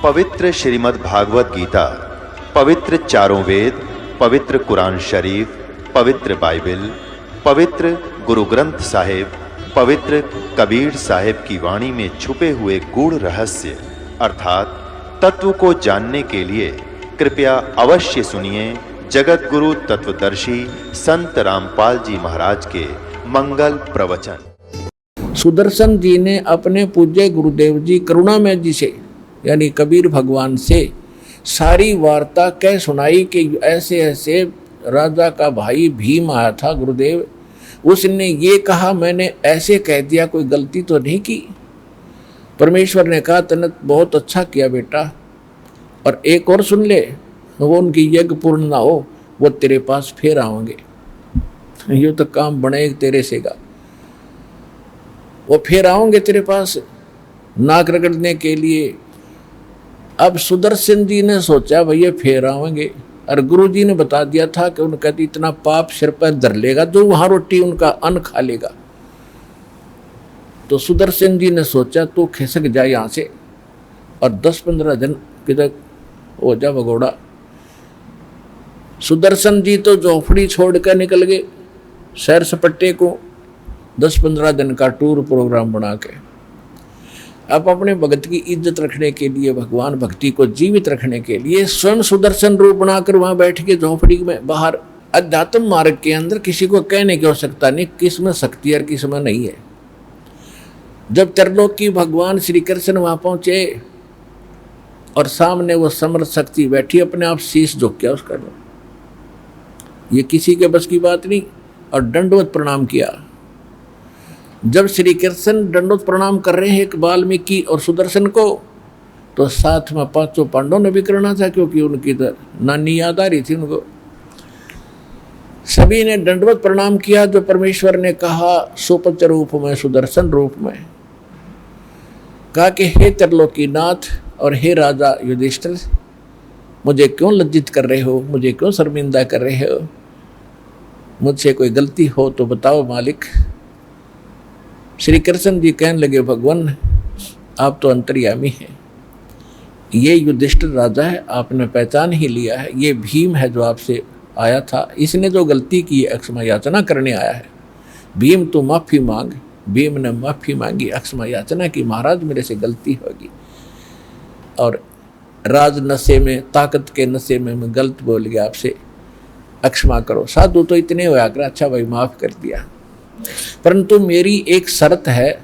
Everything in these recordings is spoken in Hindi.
पवित्र श्रीमद् भागवत गीता, पवित्र चारों वेद, पवित्र कुरान शरीफ, पवित्र बाइबल, पवित्र गुरु ग्रंथ साहिब, पवित्र कबीर साहिब की वाणी में छुपे हुए गूढ़ रहस्य अर्थात तत्व को जानने के लिए कृपया अवश्य सुनिए जगत गुरु तत्वदर्शी संत रामपाल जी महाराज के मंगल प्रवचन। सुदर्शन जी ने अपने पूज्य गुरुदेव जी करुणामय जी से यानी कबीर भगवान से सारी वार्ता कह सुनाई कि ऐसे ऐसे राजा का भाई भीम आया था गुरुदेव, उसने ये कहा, मैंने ऐसे कह दिया, कोई गलती तो नहीं की। परमेश्वर ने कहा तने बहुत अच्छा किया बेटा, और एक और सुन ले, वो उनकी यज्ञ पूर्ण ना हो वो तेरे पास फिर आएंगे, ये तो काम बने तेरे से का, वो फिर आओगे तेरे पास नाक रगड़ने के लिए। अब सुदर्शन जी ने सोचा भैया फिर आएंगे, और गुरु जी ने बता दिया था कि उनका इतना पाप सिर पर धर लेगा जो वहां रोटी उनका अन्न खा लेगा। तो सुदर्शन जी ने सोचा तू खिसक जाए यहाँ से और 10-15 दिन किधर हो जा भगोड़ा। सुदर्शन जी तो झोपड़ी छोड़कर निकल गए सैर सपट्टे को, 10-15 दिन का टूर प्रोग्राम बना के। अब अपने भगत की इज्जत रखने के लिए, भगवान भक्ति को जीवित रखने के लिए स्वयं सुदर्शन रूप बनाकर वहां बैठ के झोपड़ी में बाहर अध्यात्म मार्ग के अंदर किसी को कहने की आवश्यकता नहीं किसमें शक्ति है किसमें नहीं है। जब त्रिलोक की भगवान श्री कृष्ण वहां पहुंचे और सामने वो समर्थ शक्ति बैठी, अपने आप शीश झुक गया उसका, ये किसी के बस की बात नहीं, और दंडवत प्रणाम किया। जब श्री कृष्ण दंडवत प्रणाम कर रहे हैं एक वाल्मीकि और सुदर्शन को, तो साथ में 500 पांडवों ने भी करना था, क्योंकि उनकी तो नानी याद आ रही थी उनको। सभी ने दंडवत प्रणाम किया। जो परमेश्वर ने कहा सुपच रूप में, सुदर्शन रूप में, कहा कि हे त्रिलोकीनाथ और हे राजा युधिष्ठिर, मुझे क्यों लज्जित कर रहे हो, मुझे क्यों शर्मिंदा कर रहे हो, मुझसे कोई गलती हो तो बताओ मालिक। श्री कृष्ण जी कहने लगे भगवान आप तो अंतर्यामी हैं, ये युधिष्ठिर राजा है, आपने पहचान ही लिया है, ये भीम है जो आपसे आया था, इसने जो गलती की है क्षमा याचना करने आया है। भीम तो माफ़ी मांग। भीम ने माफ़ी मांगी, क्षमा याचना की, महाराज मेरे से गलती होगी, और राज नशे में, ताकत के नशे में मैं गलत बोल गया, आपसे क्षमा करो। साधु तो इतने होया कर, अच्छा भाई माफ़ कर दिया, परंतु मेरी एक शर्त है,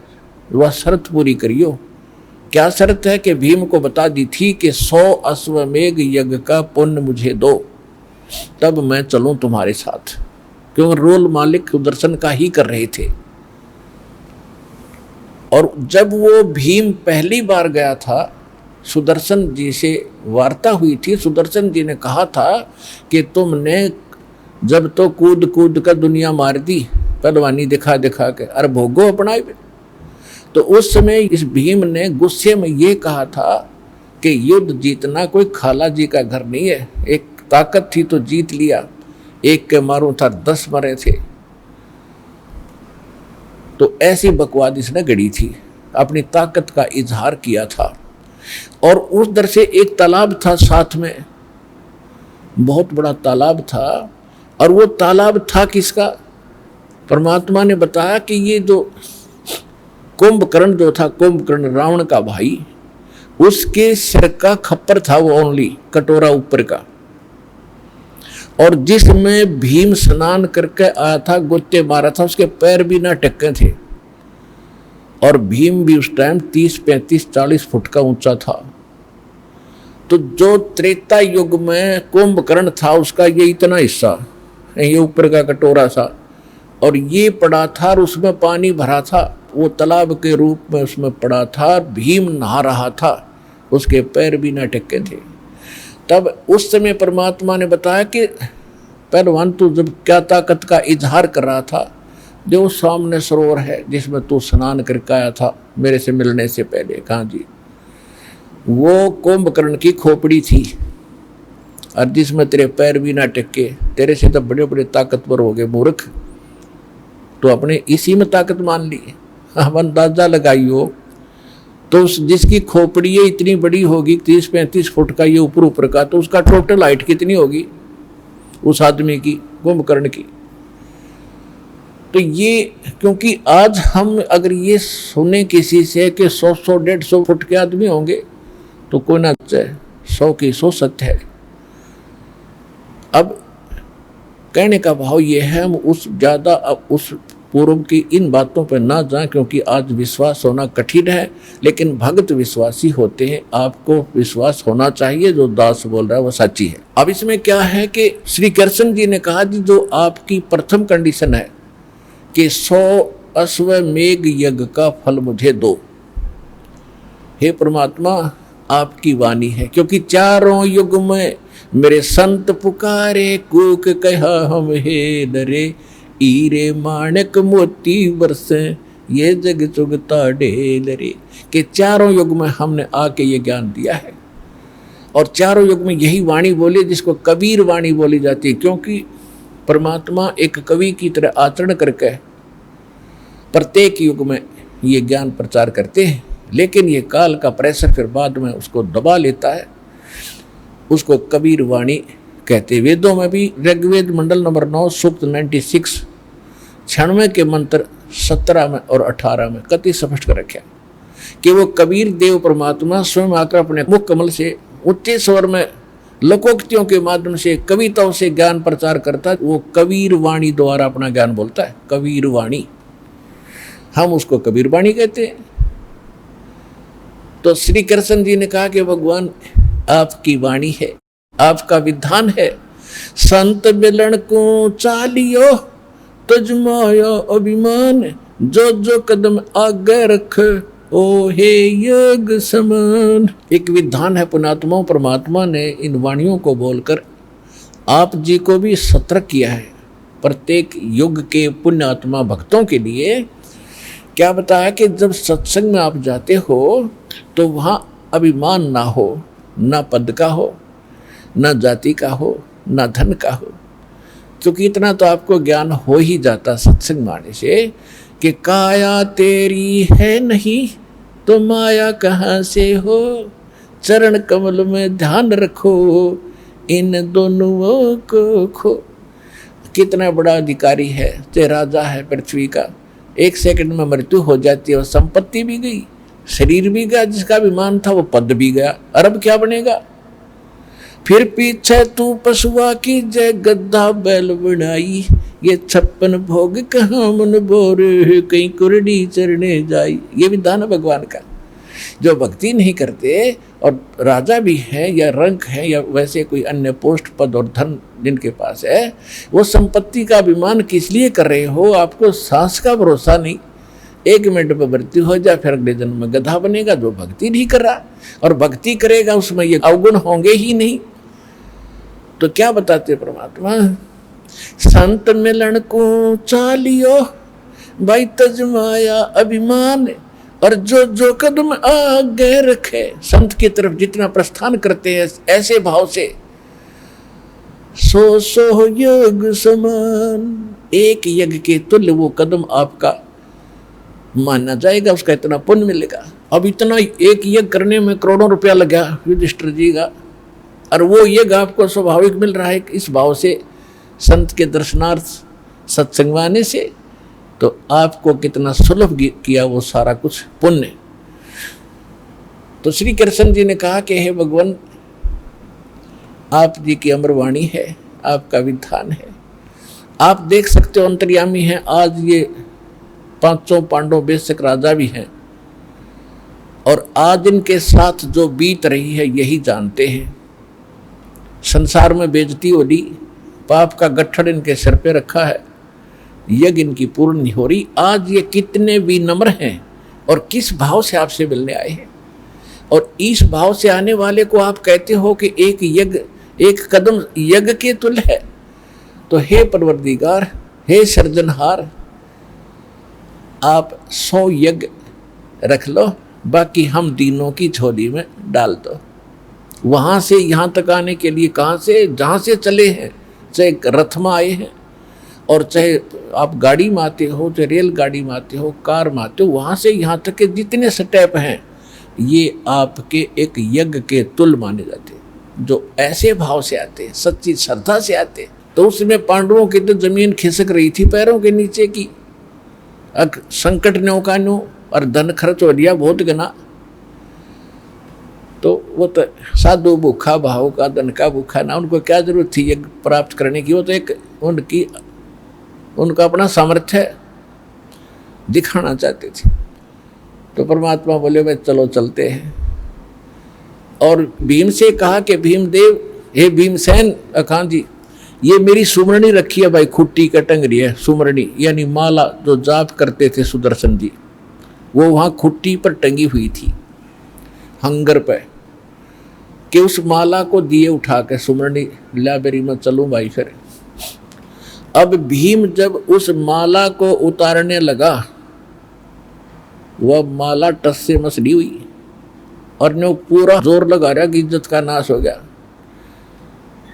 वह शर्त पूरी करियो। क्या शर्त है कि भीम को बता दी थी कि 100 अश्वमेघ यज्ञ का पुण्य मुझे दो, तब मैं चलूं तुम्हारे साथ, क्योंकि रोल मालिक सुदर्शन का ही कर रहे थे। और जब वो भीम पहली बार गया था, सुदर्शन जी से वार्ता हुई थी, सुदर्शन जी ने कहा था कि तुमने जब तो कूद कूद कर दुनिया मार दी, पहलवानी दिखा दिखा के, अरे भोगो अपनाए। तो उस समय इस भीम ने गुस्से में ये कहा था कि युद्ध जीतना कोई खाला जी का घर नहीं है, एक ताकत थी तो जीत लिया, एक के मारूं था 10 मरे थे। तो ऐसी बकवाद इसने गढ़ी थी, अपनी ताकत का इजहार किया था। और उस दर से एक तालाब था साथ में, बहुत बड़ा तालाब था, और वो तालाब था किसका? परमात्मा ने बताया कि ये जो कुंभकर्ण जो था, कुंभकर्ण रावण का भाई, उसके सिर का खप्पर था वो ओनली कटोरा ऊपर का, और जिसमें भीम स्नान करके आया था, गुत्ते मारा था, उसके पैर भी ना टक्के थे, और भीम भी उस टाइम 30, 35, 40 फुट का ऊंचा था। तो जो त्रेता युग में कुंभकर्ण था उसका ये इतना हिस्सा, ये ऊपर का कटोरा था, और ये पड़ा था, और उसमें पानी भरा था, वो तालाब के रूप में उसमें पड़ा था, भीम नहा रहा था, उसके पैर भी ना टक्के थे। तब उस समय परमात्मा ने बताया कि पहलवान तू जब क्या ताकत का इजहार कर रहा था, जो सामने सरोवर है जिसमें तू स्नान करके आया था मेरे से मिलने से पहले, कहाँ जी, वो कुंभकर्ण की खोपड़ी थी, और जिसमें तेरे पैर भी ना टक्के, तेरे से तो बड़े बड़े ताकतवर हो गए मूर्ख, तो अपने इसी में ताकत मान ली। अब अंदाजा लगाइयो तो जिसकी खोपड़ी ये इतनी बड़ी होगी 30-35 फुट का ये ऊपर ऊपर का, तो उसका टोटल हाइट कितनी होगी उस आदमी की, कुंभकर्ण की। तो ये क्योंकि आज हम अगर ये सुने किसी से कि 100-150 फुट के आदमी होंगे तो कोई ना चाहे 100 की 100 सत्य है। अब कहने का भाव ये है हम उस पूर्व की इन बातों पर ना जाएं, क्योंकि आज विश्वास होना कठिन है, लेकिन भक्त विश्वासी होते हैं। आपको विश्वास होना चाहिए जो दास बोल रहा है वो सच्ची है। अब इसमें क्या है कि श्री कृष्ण जी ने कहा जी जो आपकी प्रथम कंडीशन है कि 100 अश्वमेघ यज्ञ का फल मुझे दो। हे परमात्मा आपकी वाणी है, क्योंकि चारों युग में मेरे संत पुकारे कूक कहा हम हे डरे, हीरे माणक मोती बरसे ये जग चुगता ढेल रे। कि चारों युग में हमने आके ये ज्ञान दिया है और चारों युग में यही वाणी बोली जिसको कबीर वाणी बोली जाती है, क्योंकि परमात्मा एक कवि की तरह आचरण करके प्रत्येक युग में ये ज्ञान प्रचार करते हैं, लेकिन ये काल का प्रेशर फिर बाद में उसको दबा लेता है, उसको कबीर वाणी कहते। वेदों में भी ऋग्वेद मंडल नंबर 9 सूक्त 96 96 के मंत्र 17 में और 18 में कति स्पष्ट कर रखे कि वो कबीर देव परमात्मा स्वयं आकर अपने मुख कमल से उच्च स्वर में लोकोक्तियों के माध्यम से कविताओं से ज्ञान प्रचार करता है। वो कबीर वाणी द्वारा अपना ज्ञान बोलता है, कबीर वाणी, हम उसको कबीर वाणी कहते हैं। तो श्री कृष्ण जी ने कहा कि भगवान आपकी वाणी है, आपका विधान है। संत मिलन को चालियो तुझ माया अभिमान, जो जो कदम आगे रख ओ हे योग समान। एक विधान है पुणात्मा, परमात्मा ने इन वाणियों को बोलकर आप जी को भी सतर्क किया है प्रत्येक युग के पुण्यात्मा भक्तों के लिए। क्या बताया कि जब सत्संग में आप जाते हो तो वहाँ अभिमान ना हो, ना पद का हो, ना जाति का हो, ना धन का हो, क्योंकि इतना तो आपको ज्ञान हो ही जाता सत्संग माने से कि काया तेरी है नहीं तो माया कहाँ से हो, चरण कमल में ध्यान रखो इन दोनों को खो। कितना बड़ा अधिकारी है, ते राजा है पृथ्वी का, 1 सेकंड में मृत्यु हो जाती है और संपत्ति भी गई, शरीर भी गया, जिसका अभिमान था वो पद भी गया, अरब क्या बनेगा। फिर पीछे तू पशुआ की जय गद्दा बैल बनाई, ये 56 भोग कहाँ मन बोर कहीं कुरडी चरने जाई। ये विधान है भगवान का। जो भक्ति नहीं करते और राजा भी है या रंक है या वैसे कोई अन्य पोस्ट पद और धन जिनके पास है, वो संपत्ति का अभिमान किस लिए कर रहे हो। आपको सांस का भरोसा नहीं, 1 मिनट में मृत्यु हो जाए फिर अगले जन्म में गधा बनेगा। जो भक्ति नहीं कर रहा और भक्ति करेगा उसमें ये अवगुण होंगे ही नहीं। तो क्या बताते परमात्मा, संत मिलन को चालियो भाई तज माया अभिमान, और जो जो कदम आगे रखे। संत की तरफ जितना प्रस्थान करते हैं ऐसे भाव से, सो सो योग समान, एक यज्ञ के तुल्य वो कदम आपका माना जाएगा, उसका इतना पुण्य मिलेगा। अब इतना एक यज्ञ करने में करोड़ों रुपया लगा युधिष्ठिर जी का, और वो यज्ञ आपको स्वाभाविक मिल रहा है इस भाव से संत के दर्शनार्थ सत्संग में आने से, तो आपको कितना सुलभ किया वो सारा कुछ पुण्य। तो श्री कृष्ण जी ने कहा कि हे भगवान आप जी की अमरवाणी है, आपका विधान है, आप देख सकते हो अंतर्यामी हैं। आज ये 500 पांडव बेशक राजा भी हैं और आज इनके साथ जो बीत रही है यही जानते हैं। संसार में बेइज्जती हो रही, पाप का गट्ठड़ इनके सिर पे रखा है, यज्ञ इनकी पूर्ण नहीं हो रही। आज ये कितने विनम्र हैं और किस भाव से आपसे मिलने आए हैं, और इस भाव से आने वाले को आप कहते हो कि एक यज्ञ, एक कदम यज्ञ के तुल्य है। तो हे परवरदिगार, हे सृजनहार, आप 100 यज्ञ रख लो, बाकी हम दीनों की झोली में डाल दो। वहाँ से यहाँ तक आने के लिए कहाँ से, जहाँ से चले हैं, चाहे रथ में आए हैं और चाहे आप गाड़ी में आते हो, चाहे रेलगाड़ी में आते हो, कार में आते हो, वहाँ से यहाँ तक के जितने स्टेप हैं ये आपके एक यज्ञ के तुल्य माने जाते हैं। जो ऐसे भाव से आते, सच्ची श्रद्धा से आते, तो उसमें पांडवों की तो जमीन खिसक रही थी पैरों के नीचे की। संकट नौकानो और धन खर्च हो लिया बहुत गना, तो वो तो साधु भूखा भाव का धन का भूखा ना, उनको क्या जरूरत थी यज्ञ प्राप्त करने की। वो तो एक उनका अपना सामर्थ्य दिखाना चाहते थे। तो परमात्मा बोले भाई चलो चलते हैं। और भीम से कहा कि भीमदेव, हे भीमसेन अखान जी, ये मेरी सुमरणी रखी है भाई, खुट्टी का टंगरी है सुमरणी, यानी माला जो जाप करते थे सुदर्शन जी, वो वहाँ खुट्टी पर टंगी हुई थी हंगर पे, कि उस माला को दिए उठा के सुमरणी लाइब्रेरी में चलूँ भाई। फिर अब भीम जब उस माला को उतारने लगा, वह माला टस से मसली हुई और ने पूरा जोर लगा रहा कि इज्जत का नाश हो गया।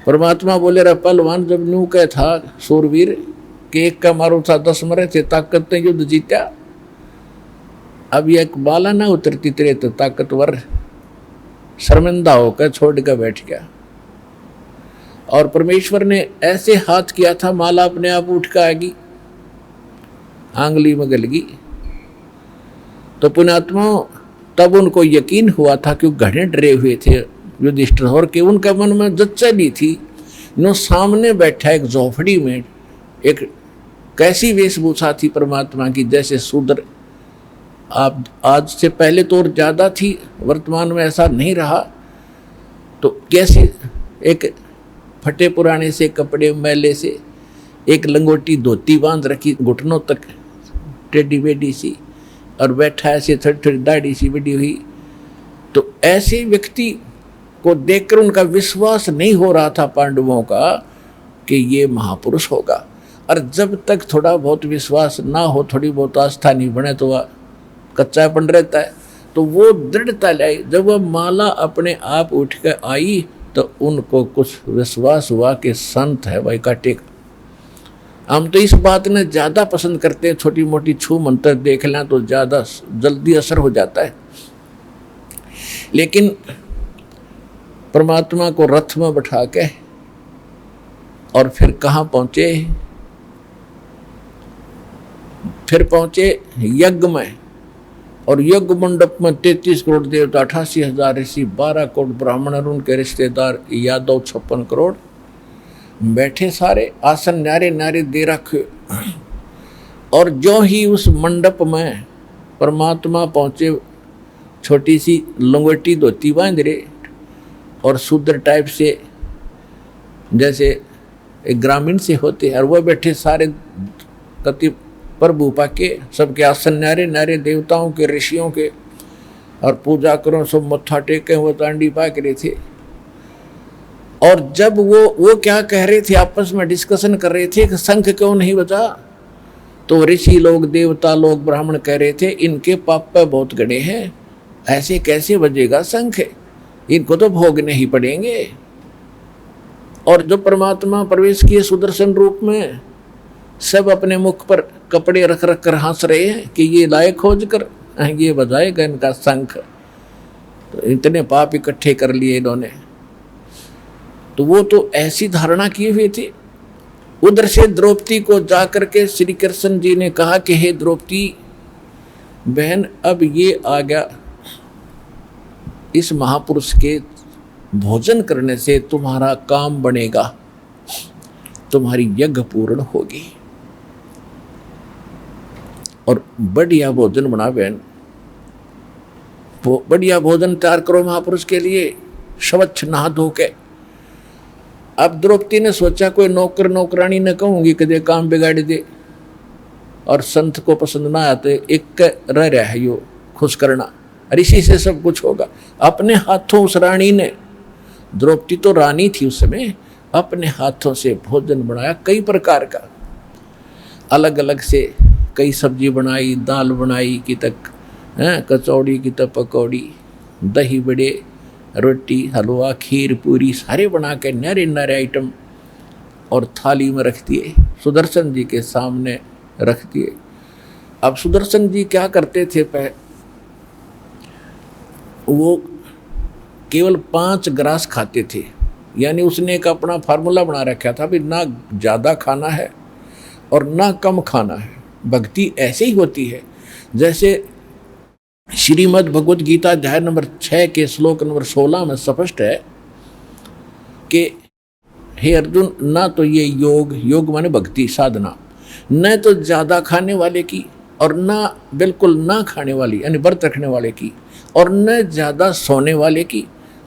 परमात्मा बोले रे पहलवान, जब न्यू कह था सूरवीर कि एक का मारो था 10 मरे थे, ताकत ने युद्ध जीता। अब ये एक माला ना उतरती तेरे तो ताकतवर शर्मिंदा होकर छोड़ कर बैठ गया। और परमेश्वर ने ऐसे हाथ किया था, माला अपने आप उठ कर आएगी, आंगली में गल गई। तो पुण्यात्मा तब उनको यकीन हुआ था कि घड़े डरे हुए थे युधिष्ठिर, और कि उनके मन में जच्चा नहीं थी नो सामने बैठा एक झोपड़ी में, एक कैसी वेशभूषा थी परमात्मा की, जैसे शूद्र। आप आज से पहले तो और ज़्यादा थी, वर्तमान में ऐसा नहीं रहा। तो कैसे एक फटे पुराने से कपड़े मैले से, एक लंगोटी धोती बांध रखी घुटनों तक टेढ़ी बेडी सी, और बैठा ऐसे थोड़ी थोड़ी दाढ़ी सी बड़ी हुई। तो ऐसे व्यक्ति को देखकर उनका विश्वास नहीं हो रहा था पांडवों का कि ये महापुरुष होगा। और जब तक थोड़ा बहुत विश्वास ना हो, थोड़ी बहुत आस्था नहीं बने, तो वह कच्चापन रहता है। तो वो दृढ़ता लाई, जब वह माला अपने आप उठ कर आई तो उनको कुछ विश्वास हुआ कि संत है भाई काटे का। हम तो इस बात ने ज़्यादा पसंद करते हैं, छोटी मोटी छू मंत्र देख लें तो ज़्यादा जल्दी असर हो जाता है। लेकिन परमात्मा को रथ में बैठा के और फिर कहाँ पहुँचे, फिर पहुँचे यज्ञ में। और यज्ञ मंडप में 33 करोड़ देवता, 88,000 ऋषि, 12 करोड़ ब्राह्मण और उनके रिश्तेदार यादव 56 करोड़ बैठे सारे, आसन न्यारे न्यारे दे रखे। और जो ही उस मंडप में परमात्मा पहुँचे, छोटी सी लंगोटी धोती बांध रहे और शूद्र टाइप से, जैसे एक ग्रामीण से होते हैं, और वह बैठे सारे कति प्रभु पाके, सबके आसन न्यारे न्यारे देवताओं के ऋषियों के, और पूजा करो सब मत्था टेके, वो तांडी पाक रहे थे। और जब वो क्या कह रहे थे, आपस में डिस्कशन कर रहे थे कि शंख क्यों नहीं बजा, तो ऋषि लोग, देवता लोग, ब्राह्मण कह रहे थे इनके पाप पे बहुत गड़े हैं, ऐसे कैसे बजेगा शंख, इनको तो भोगने ही पड़ेंगे। और जो परमात्मा प्रवेश किए सुदर्शन रूप में, सब अपने मुख पर कपड़े रख रख कर हंस रहे हैं कि ये लाए खोज कर ये बजाएगा इनका शंख। तो इतने पाप इकट्ठे कर लिए इन्होंने। तो वो तो ऐसी धारणा किए हुए थे। उधर से द्रौपदी को जाकर के श्री कृष्ण जी ने कहा कि हे द्रौपदी बहन, अब ये आ गया, इस महापुरुष के भोजन करने से तुम्हारा काम बनेगा, तुम्हारी यज्ञ पूर्ण होगी। और बढ़िया भोजन बना बहन, बढ़िया भोजन तैयार करो महापुरुष के लिए, स्वच्छ नहा धो के। अब द्रौपदी ने सोचा कोई नौकर नौकरानी न कहूँगी कदे काम बिगाड़ दे, और संत को पसंद ना आते, एक रह रहा है यो खुश करना, ऋषि से सब कुछ होगा। अपने हाथों उस रानी ने, द्रौपदी तो रानी थी उस समय, अपने हाथों से भोजन बनाया कई प्रकार का, अलग अलग से कई सब्जी बनाई, दाल बनाई की तक कचौड़ी की तक पकौड़ी, दही बड़े, रोटी, हलवा, खीर, पूरी सारे बना के नारे नारे आइटम और थाली में रख दिए, सुदर्शन जी के सामने रख दिए। अब सुदर्शन जी क्या करते थे, वो केवल 5 ग्रास खाते थे, यानी उसने एक अपना फार्मूला बना रखा था भी ना ज़्यादा खाना है और ना कम खाना है। भक्ति ऐसे ही होती है जैसे श्रीमद् भगवद गीता अध्याय नंबर 6 के श्लोक नंबर 16 में स्पष्ट है कि हे अर्जुन, ना तो ये योग माने भक्ति साधना, न तो ज़्यादा खाने वाले की और ना बिल्कुल ना खाने वाली यानी व्रत रखने वाले की, और न ज़्यादा सोने वाले की,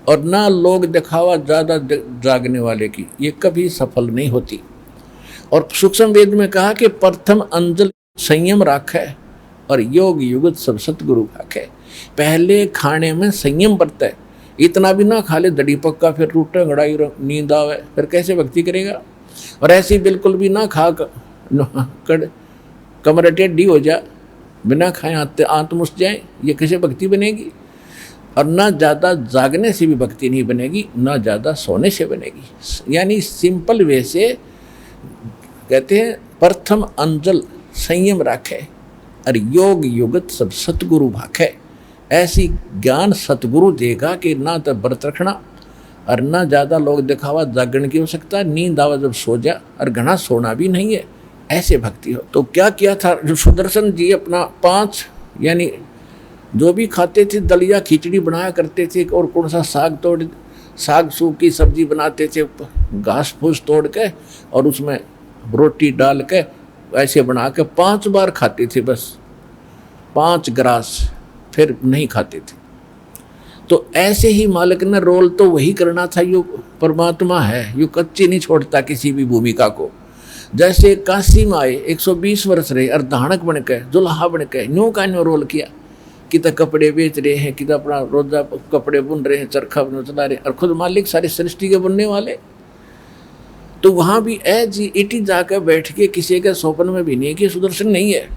और ना लोग दिखावा ज़्यादा जागने वाले की, ये कभी सफल नहीं होती। और सूक्ष्म वेद में कहा कि प्रथम अंजल संयम राखे और योग युगत सब सतगुरु भाखे। पहले खाने में संयम बरते, इतना भी ना खा ले दड़ी पक्का, फिर टूटे गड़ाई नींद आवे, फिर कैसे भक्ति करेगा। और ऐसी बिल्कुल भी ना खा कमर टेढ़ी हो जा, बिना खाए आंत मुस जाए, ये कैसे भक्ति बनेगी। और ना ज़्यादा जागने से भी भक्ति नहीं बनेगी, ना ज़्यादा सोने से बनेगी। यानी सिंपल वे से कहते हैं प्रथम अंजल संयम राखे और योग युगत सब सतगुरु भाखे। ऐसी ज्ञान सतगुरु देगा कि ना तो व्रत रखना और ना ज़्यादा लोग दिखावा जागरण की हो सकता, नींद आवा जब सो जा, और घना सोना भी नहीं है, ऐसे भक्ति हो। तो क्या किया था जो सुदर्शन जी, अपना 5 यानी जो भी खाते थे दलिया खिचड़ी बनाया करते थे, और कौन सा साग सूग की सब्जी बनाते थे, घास फूस तोड़ के और उसमें रोटी डाल के ऐसे बना के 5 बार खाते थे, बस 5 ग्रास, फिर नहीं खाते थे। तो ऐसे ही मालिक ने रोल तो वही करना था, यो परमात्मा है, यो कच्ची नहीं छोड़ता किसी भी भूमिका को। जैसे काशी में आए 120 वर्ष रहे, अर्धानक बन के जुल्हा बन के न्यू का न्यू रोल किया, कि तो कपड़े बेच रहे हैं, कि तो अपना रोजा कपड़े बुन रहे हैं, चरखा चला रहे हैं, और खुद मालिक सारी सृष्टि के बुनने वाले। तो वहाँ भी जी इटी जाकर बैठ के किसी के स्वप्न में भी नहीं कि सुदर्शन नहीं है।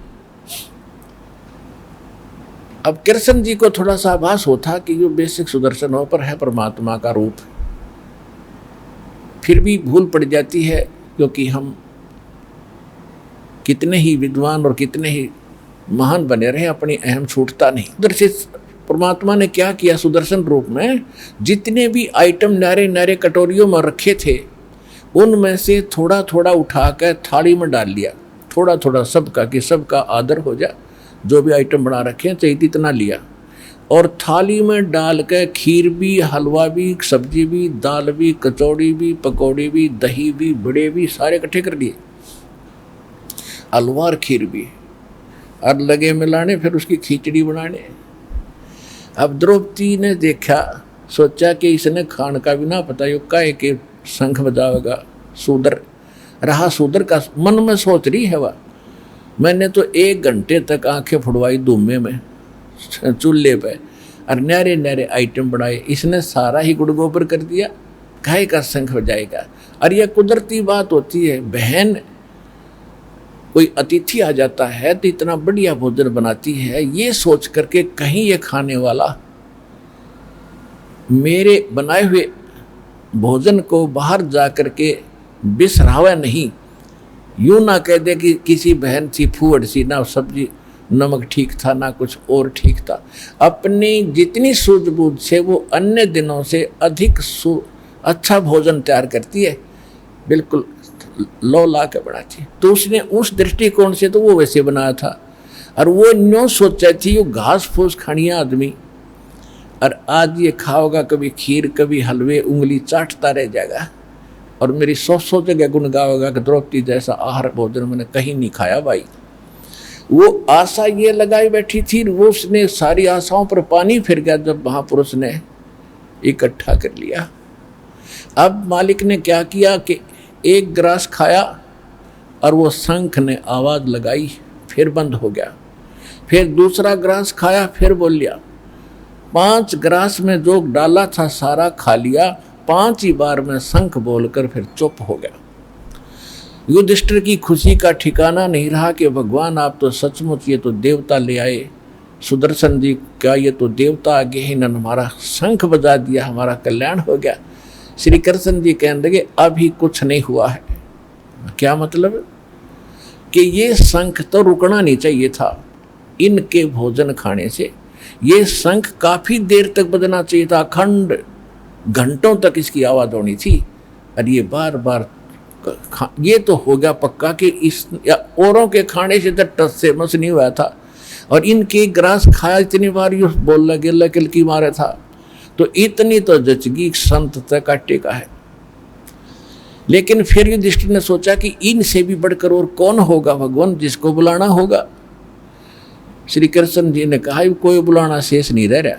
अब कृष्ण जी को थोड़ा सा आभास होता कि जो बेसिक सुदर्शन हो पर है परमात्मा का रूप, फिर भी भूल पड़ जाती है, क्योंकि हम कितने ही विद्वान और कितने ही महान बने रहे, अपनी अहम छूटता नहीं। उधर से परमात्मा ने क्या किया, सुदर्शन रूप में जितने भी आइटम नारे नारे कटोरियों में रखे थे, उनमें से थोड़ा थोड़ा उठाकर थाली में डाल लिया, थोड़ा थोड़ा सबका, कि सबका आदर हो जाए। जो भी आइटम बना रखे हैं चाहिए इतना लिया, और थाली में डाल के खीर भी, हलवा भी, सब्जी भी, दाल भी, कचौड़ी भी, पकौड़ी भी, दही भी, बड़े भी, सारे इकट्ठे कर लिए, हलवा और खीर भी, और लगे मिलाने, फिर उसकी खिचड़ी बनाने। अब द्रौपदी ने देखा, सोचा कि इसने खान का भी ना पता, यो काहे के शंख बजावेगा, शूद्र रहा, शूद्र का मन में सोच रही है वह। मैंने तो 1 घंटे तक आंखें फुड़वाई धुम्मे में चूल्हे पे, और नारे नारे आइटम बनाए, इसने सारा ही गुड़ गोबर कर दिया, काहे का शंख बजाएगा। और यह कुदरती बात होती है, बहन कोई अतिथि आ जाता है तो इतना बढ़िया भोजन बनाती है, ये सोच करके कहीं ये खाने वाला मेरे बनाए हुए भोजन को बाहर जा कर के बिसरावा नहीं, यूँ ना कह दे कि किसी बहन सी फूहड़ सी, ना सब्जी नमक ठीक था ना कुछ और ठीक था। अपनी जितनी सूझबूझ से वो अन्य दिनों से अधिक अच्छा भोजन तैयार करती है, बिल्कुल लो ला के बनाती। तो उसने उस दृष्टिकोण से तो वो वैसे बनाया था, और वो न्यों सोचा थी यो घास फूस खानिया आदमी, और आज ये खाओगा कभी खीर कभी हलवे, उंगली चाटता रह जाएगा, और मेरी 100 जगह गुण गाओगा कि द्रौपदी जैसा आहार भोजन मैंने कहीं नहीं खाया भाई। वो आशा ये लगाई बैठी थी, वो उसने सारी आशाओं पर पानी फिर गया जब महापुरुष ने इकट्ठा कर लिया। अब मालिक ने क्या किया कि 1 ग्रास खाया, और वो शंख ने आवाज़ लगाई, फिर बंद हो गया। फिर दूसरा ग्रास खाया, फिर बोल लिया। 5 ग्रास में जो डाला था सारा खा लिया, 5 ही बार में शंख बोलकर फिर चुप हो गया। युधिष्ठिर की खुशी का ठिकाना नहीं रहा कि भगवान आप तो सचमुच ये तो देवता ले आए, सुदर्शन जी क्या ये तो देवता आगे ही न हमारा शंख बजा दिया, हमारा कल्याण हो गया। श्री कृष्ण जी कहने लगे अभी कुछ नहीं हुआ है। क्या मतलब कि ये शंख तो रुकना नहीं चाहिए था इनके भोजन खाने से, ये शंख काफी देर तक बजना चाहिए था, अखंड घंटों तक इसकी आवाज होनी थी। और ये बार बार ये तो हो गया पक्का कि इस औरों के खाने से तो टस से मस नहीं हुआ था, और इनके ग्रास खाया इतनी बार ये बोल लगे लकलकी मारे था, तो इतनी तो जचगी संत तक काटेगा है। लेकिन फिर युधिष्ठिर ने सोचा कि इनसे भी बढ़कर और कौन होगा भगवान जिसको बुलाना होगा। श्री कृष्ण जी ने कहा कोई बुलाना शेष नहीं रह रहा,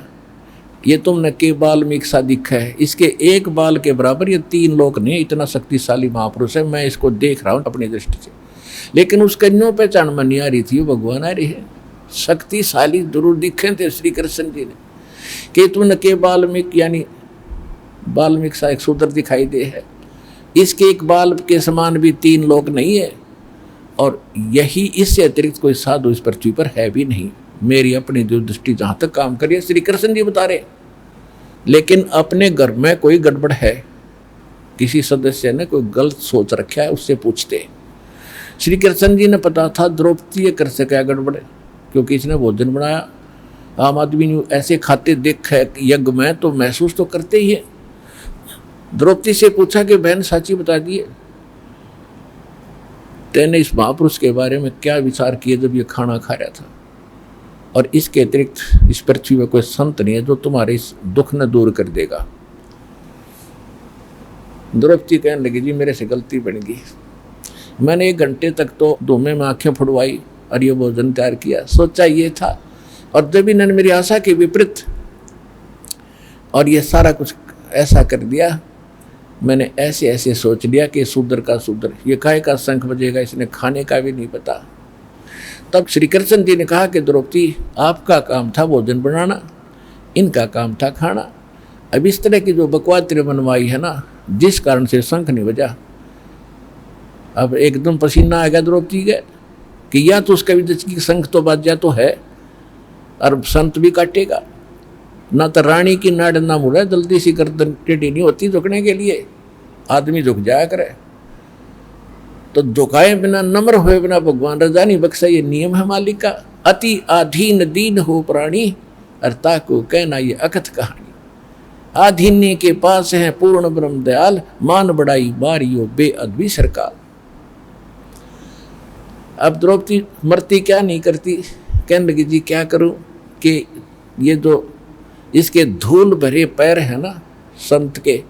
ये तुमने के बाल में एक सा दिखा है, इसके एक बाल के बराबर ये 3 लोक नहीं, इतना शक्तिशाली महापुरुष है, मैं इसको देख रहा हूँ अपनी दृष्टि से। लेकिन उसका न्यों पहचान में नहीं आ रही थी, वो भगवान आ रही है। शक्तिशाली जरूर दिखे थे श्री कृष्ण जी ने कि तुमने के बाल्मीक यानी बाल्मीक सा एक सूत्र दिखाई दे है, इसके एक बाल के समान भी 3 लोक नहीं है, और यही इससे अतिरिक्त कोई साधु इस पृथ्वी पर है भी नहीं। मेरी अपनी जो दृष्टि जहाँ तक काम करिए श्री कृष्ण जी बता रहे। लेकिन अपने घर में कोई गड़बड़ है, किसी सदस्य ने कोई गलत सोच रखा है, उससे पूछते। श्री कृष्ण जी ने पता था द्रौपदी कर से क्या गड़बड़ है, क्योंकि इसने भोजन बनाया, आम आदमी ऐसे खाते देख है यज्ञ में तो महसूस तो करते ही है। द्रौपदी से पूछा कि बहन साची बता दिए, तेने इस महापुरुष के बारे में क्या विचार किए जब ये खाना खा रहा था, और इसके अतिरिक्त इस पृथ्वी में कोई संत नहीं है जो तुम्हारे इस दुख न दूर कर देगा। द्रौपदी कहने लगी जी मेरे से गलती बन गई, मैंने 1 घंटे तक तो धूमे में आंखें फुड़वाई और ये भोजन तैयार किया, सोचा ये था, और जब इन्होंने मेरी आशा के विपरीत और ये सारा कुछ ऐसा कर दिया, मैंने ऐसे ऐसे सोच लिया कि शूद्र का शूद्र, ये काहे का शंख बजेगा, इसने खाने का भी नहीं पता। तब श्री कृष्ण जी ने कहा कि द्रौपदी आपका काम था भोजन बनाना, इनका काम था खाना। अब इस तरह की जो बकवास तेरे बनवाई है ना, जिस कारण से शंख नहीं बजा, अब एकदम पसीना आ गया द्रौपदी का कि या तो उसका भी शंख तो बज जा तो है, और संत भी काटेगा ना, तो रानी की नाड़ ना मुड़ा, जल्दी सी गर्दन टेढ़ी नहीं होती झुकने के लिए, आदमी झुक जाया करे। तो झुकाए बिना नम्र हुए बिना भगवान रजा नहीं बख्शा, ये नियम है मालिक का। अति आधीन दीन हो प्राणी, अर्थात को कहना ये अकथ कहानी। आधीन्य के पास है पूर्ण ब्रह्म दयाल, मान बढ़ाई बारियो बेअदबी सरकार। अब द्रौपदी मरती क्या नहीं करती, कहने लगी जी क्या करूं कि ये जो इसके धूल भरे पैर है ना संत के,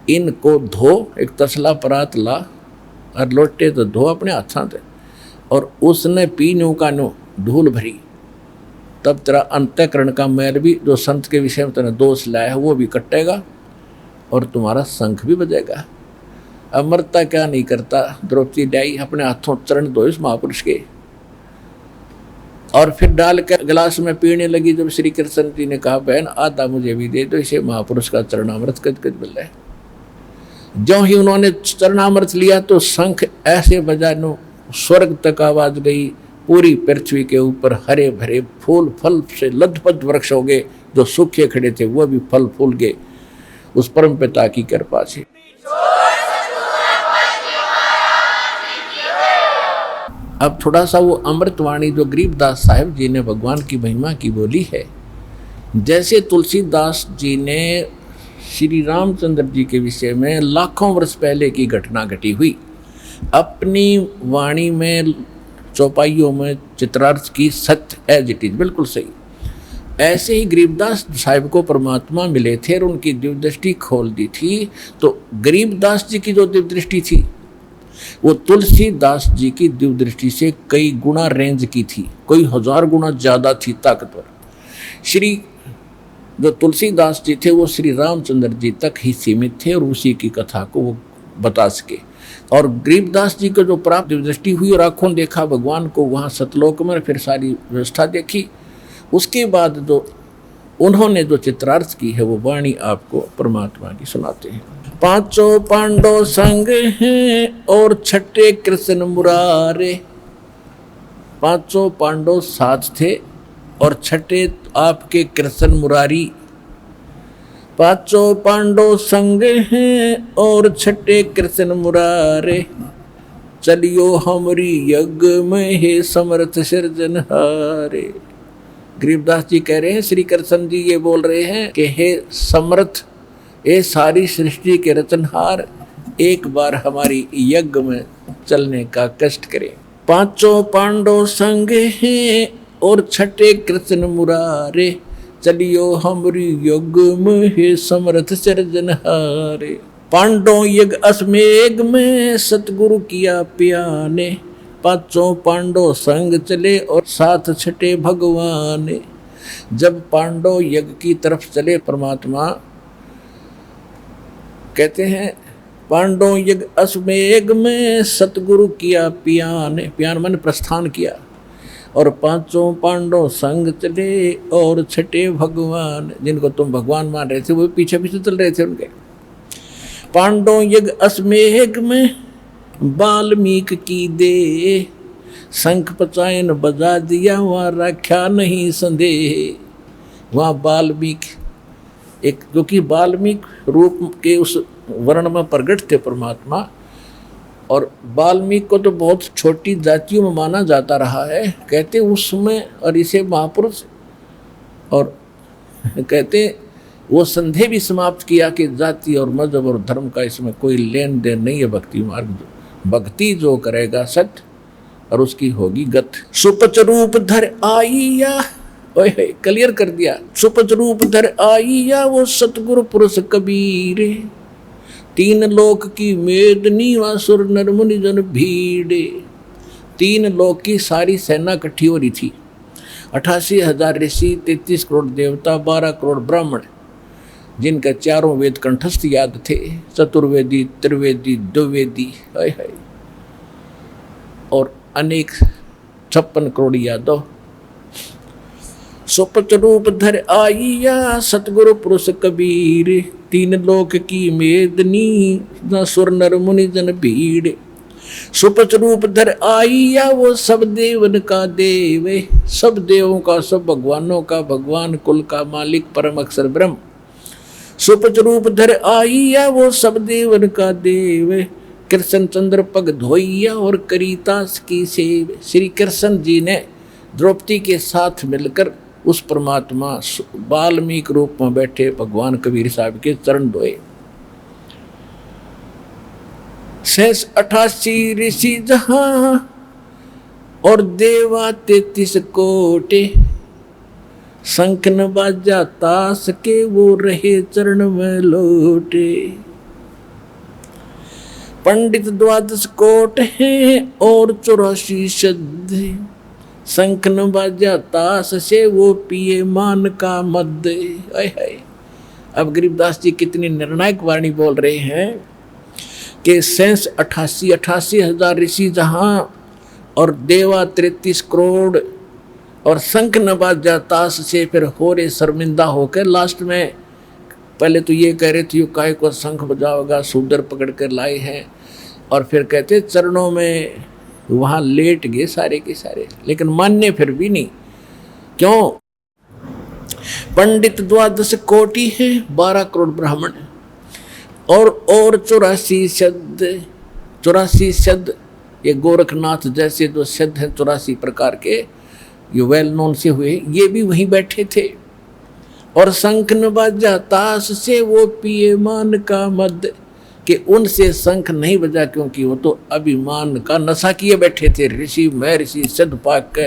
इनको धो, एक तसला परात ला और लोटे तो धो अपने हाथों से, और उसने पीनों का नो धूल भरी, तब तेरा अंतःकरण का मैल भी जो संत के विषय में तेने दोष लाया है वो भी कटेगा, और तुम्हारा शंख भी बजेगा। अब मरता क्या नहीं करता, द्रौपदी डाई अपने हाथों चरण धो इस महापुरुष के, और फिर डाल कर गिलास में पीने लगी। जब श्री कृष्ण जी ने कहा बहन आधा मुझे भी दे दो, इसे महापुरुष का चरणामृत गदगद मिल है। जो ही उन्होंने चरणामृत लिया तो शंख ऐसे बजा नो स्वर्ग तक आवाज गई, पूरी पृथ्वी के ऊपर हरे भरे फूल फल से लदपद वृक्ष हो गए, जो सूखे खड़े थे वो भी फल फूल गए उस परम पिता की कृपा से। अब थोड़ा सा वो अमृतवाणी जो गरीबदास साहिब जी ने भगवान की महिमा की बोली है, जैसे तुलसीदास जी ने श्री रामचंद्र जी के विषय में लाखों वर्ष पहले की घटना घटी हुई अपनी वाणी में चौपाइयों में चित्रार्थ की, सत्य एज इट इज बिल्कुल सही। ऐसे ही गरीबदास साहिब को परमात्मा मिले थे और उनकी दिव्य दृष्टि खोल दी थी। तो गरीबदास जी की जो दिव्य दृष्टि थी वो तुलसीदास जी की दिव्य दृष्टि से कई गुना रेंज की थी, कोई 1000 गुना ज़्यादा थी ताकतवर। श्री जो तुलसीदास जी थे वो श्री रामचंद्र जी तक ही सीमित थे और उसी की कथा को वो बता सके। और गरीबदास जी को जो प्राप्त दिव्य दृष्टि हुई और आँखों देखा भगवान को वहाँ सतलोक में, फिर सारी व्यवस्था देखी, उसके बाद जो उन्होंने जो चित्रार्थ की है वो वाणी आपको परमात्मा की सुनाते हैं। 5 पांडव संग हैं और 6 कृष्ण मुरारे। 5 पांडव साथ थे और 6 आपके कृष्ण मुरारी। 5 पांडव संग हैं और 6 कृष्ण मुरारे। चलियो हमरी यज्ञ में हे समर्थ सिरजनहारे। गरीबदास जी कह रहे हैं, श्री कृष्ण जी ये बोल रहे हैं कि हे समर्थ, ये सारी सृष्टि के रचनहार, एक बार हमारी यज्ञ में चलने का कष्ट करें। पांचों पांडव संग हैं और छठे कृष्ण मुरारे, चलियो हमरी यज्ञ में हे समर्थ सृजनहारे। पांडव यज्ञ अश्वमेघ में सतगुरु किया प्याने, पांचों पांडव संग चले और साथ छठे भगवान। जब पांडव यज्ञ की तरफ चले, परमात्मा कहते हैं पांडव यज्ञ अश्वमेघ में सतगुरु किया पियान, पियान मन प्रस्थान किया, और पांचों पांडव संग चले और छठे भगवान। जिनको तुम भगवान मान रहे थे वो पीछे पीछे चल रहे थे उनके। पांडव यज्ञ अश्वमेघ में वाल्मीकि की दे, शंख पचायन बजा दिया, वहाँ रखा नहीं संदेह। वहाँ वाल्मीकि एक, जो कि वाल्मीकि रूप के उस वर्ण में प्रकट थे परमात्मा, और वाल्मीकि को तो बहुत छोटी जातियों में माना जाता रहा है, कहते उसमें, और इसे महापुरुष, और कहते वो संदेह भी समाप्त किया कि जाति और मजहब और धर्म का इसमें कोई लेन देन नहीं है। भक्ति मार्ग, भक्ति जो करेगा सत्य और उसकी होगी गत। सुपच रूप धर आईया, ओए क्लियर कर दिया, सुपच रूप धर आईया वो सतगुरु पुरुष कबीर, तीन लोक की मेदनी व सुर नर मुनि जन भीड़े। तीन लोक की सारी सेना इकट्ठी हो रही थी, 88,000 ऋषि, 33 करोड़ देवता, 12 करोड़ ब्राह्मण, जिनका चारों वेद कंठस्थ याद थे, चतुर्वेदी, त्रिवेदी, द्विवेदी, और अनेक 56 करोड़ यादव। सुपच रूप धर आईया सतगुरु पुरुष कबीर, तीन लोक की मेदनी न सुर नर मुनि जन भीड़। सुपच रूप धर आईया वो सब देवन का देव, सब देवों का, सब भगवानों का भगवान, कुल का मालिक, परम अक्षर ब्रह्म। सुपच रूप धर आईया वो सब देवन का देव, कृष्ण चंद्र पग धोइया और करीतास की सेव। श्री कृष्ण जी ने द्रौपदी के साथ मिलकर उस परमात्मा वाल्मीकि रूप में बैठे भगवान कबीर साहब के चरण धोए। 88 ऋषि जहां और देवा 33 कोटे, शंख न बाजा तास के वो रहे चरण में लोटे। पंडित 12 कोट हैं और 84 सद्य, शंख न बाजा तास से वो पिए मान का मद। अब गरीबदास जी कितनी निर्णायक वाणी बोल रहे हैं कि 88,000 ऋषि जहां और देवा 33 करोड़, और शंख न बाजा तास से फिर हो रे शर्मिंदा होकर लास्ट में, पहले तो ये कह रहे थे काय को शंख बजाओगा, सूदर पकड़ कर लाए हैं, और फिर कहते चरणों में वहाँ लेट गए सारे के सारे, लेकिन मान्य फिर भी नहीं। क्यों? पंडित 12 कोटि है, 12 करोड़ ब्राह्मण, और 84 शब्द, 84 शब्द, ये गोरखनाथ जैसे जो शब्द हैं 84 प्रकार के, ये वेल नोन से हुए, ये भी वहीं बैठे थे। और शंख न बाजा ताश से वो पिए मान का मद, कि उनसे शंख नहीं बजा क्योंकि वो तो अभिमान का नशा किए बैठे थे। ऋषि महर्षि सद पाक के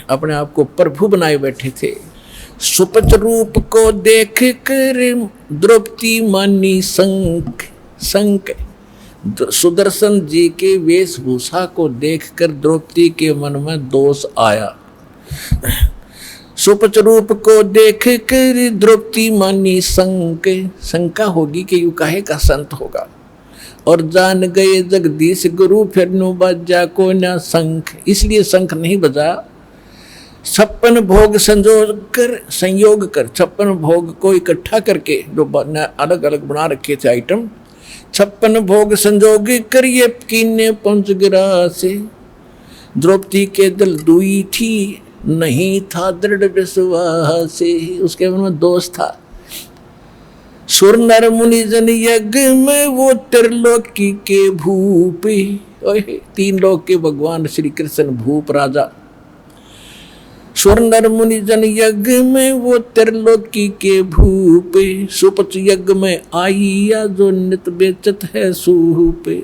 अपने आप को प्रभु बनाए बैठे थे। सुपच रूप को देख कर द्रौपदी मानी शंख, शंख सुदर्शन जी के वेशभूषा को देखकर द्रौपदी के मन में दोष आया। सुपच रूप को देख कर द्रौपदी मानी शंक, शंका होगी कि यू काहे का संत होगा। और जान गए जगदीश गुरु फिर नु बजा को न शंख, इसलिए शंख नहीं बजा। 56 भोग संयोग कर 56 भोग को इकट्ठा करके जो अलग अलग बना रखे थे आइटम, 56 भोग संजोग कर ये कीने पहुंच गिरा से। द्रौपदी के दिल दुई थी, नहीं था दृढ़ विश्वास से, उसके मन में दोष था। सुर नर मुनि जन यज्ञ में वो त्रिलोकी के भूप, 3 लोक के भगवान श्री कृष्ण भूप राजा। स्वर नर मुनि जन यज्ञ में वो त्रिलोकी के भूपे, सुपच यज्ञ में आइया जो नित बेचत है सूपे।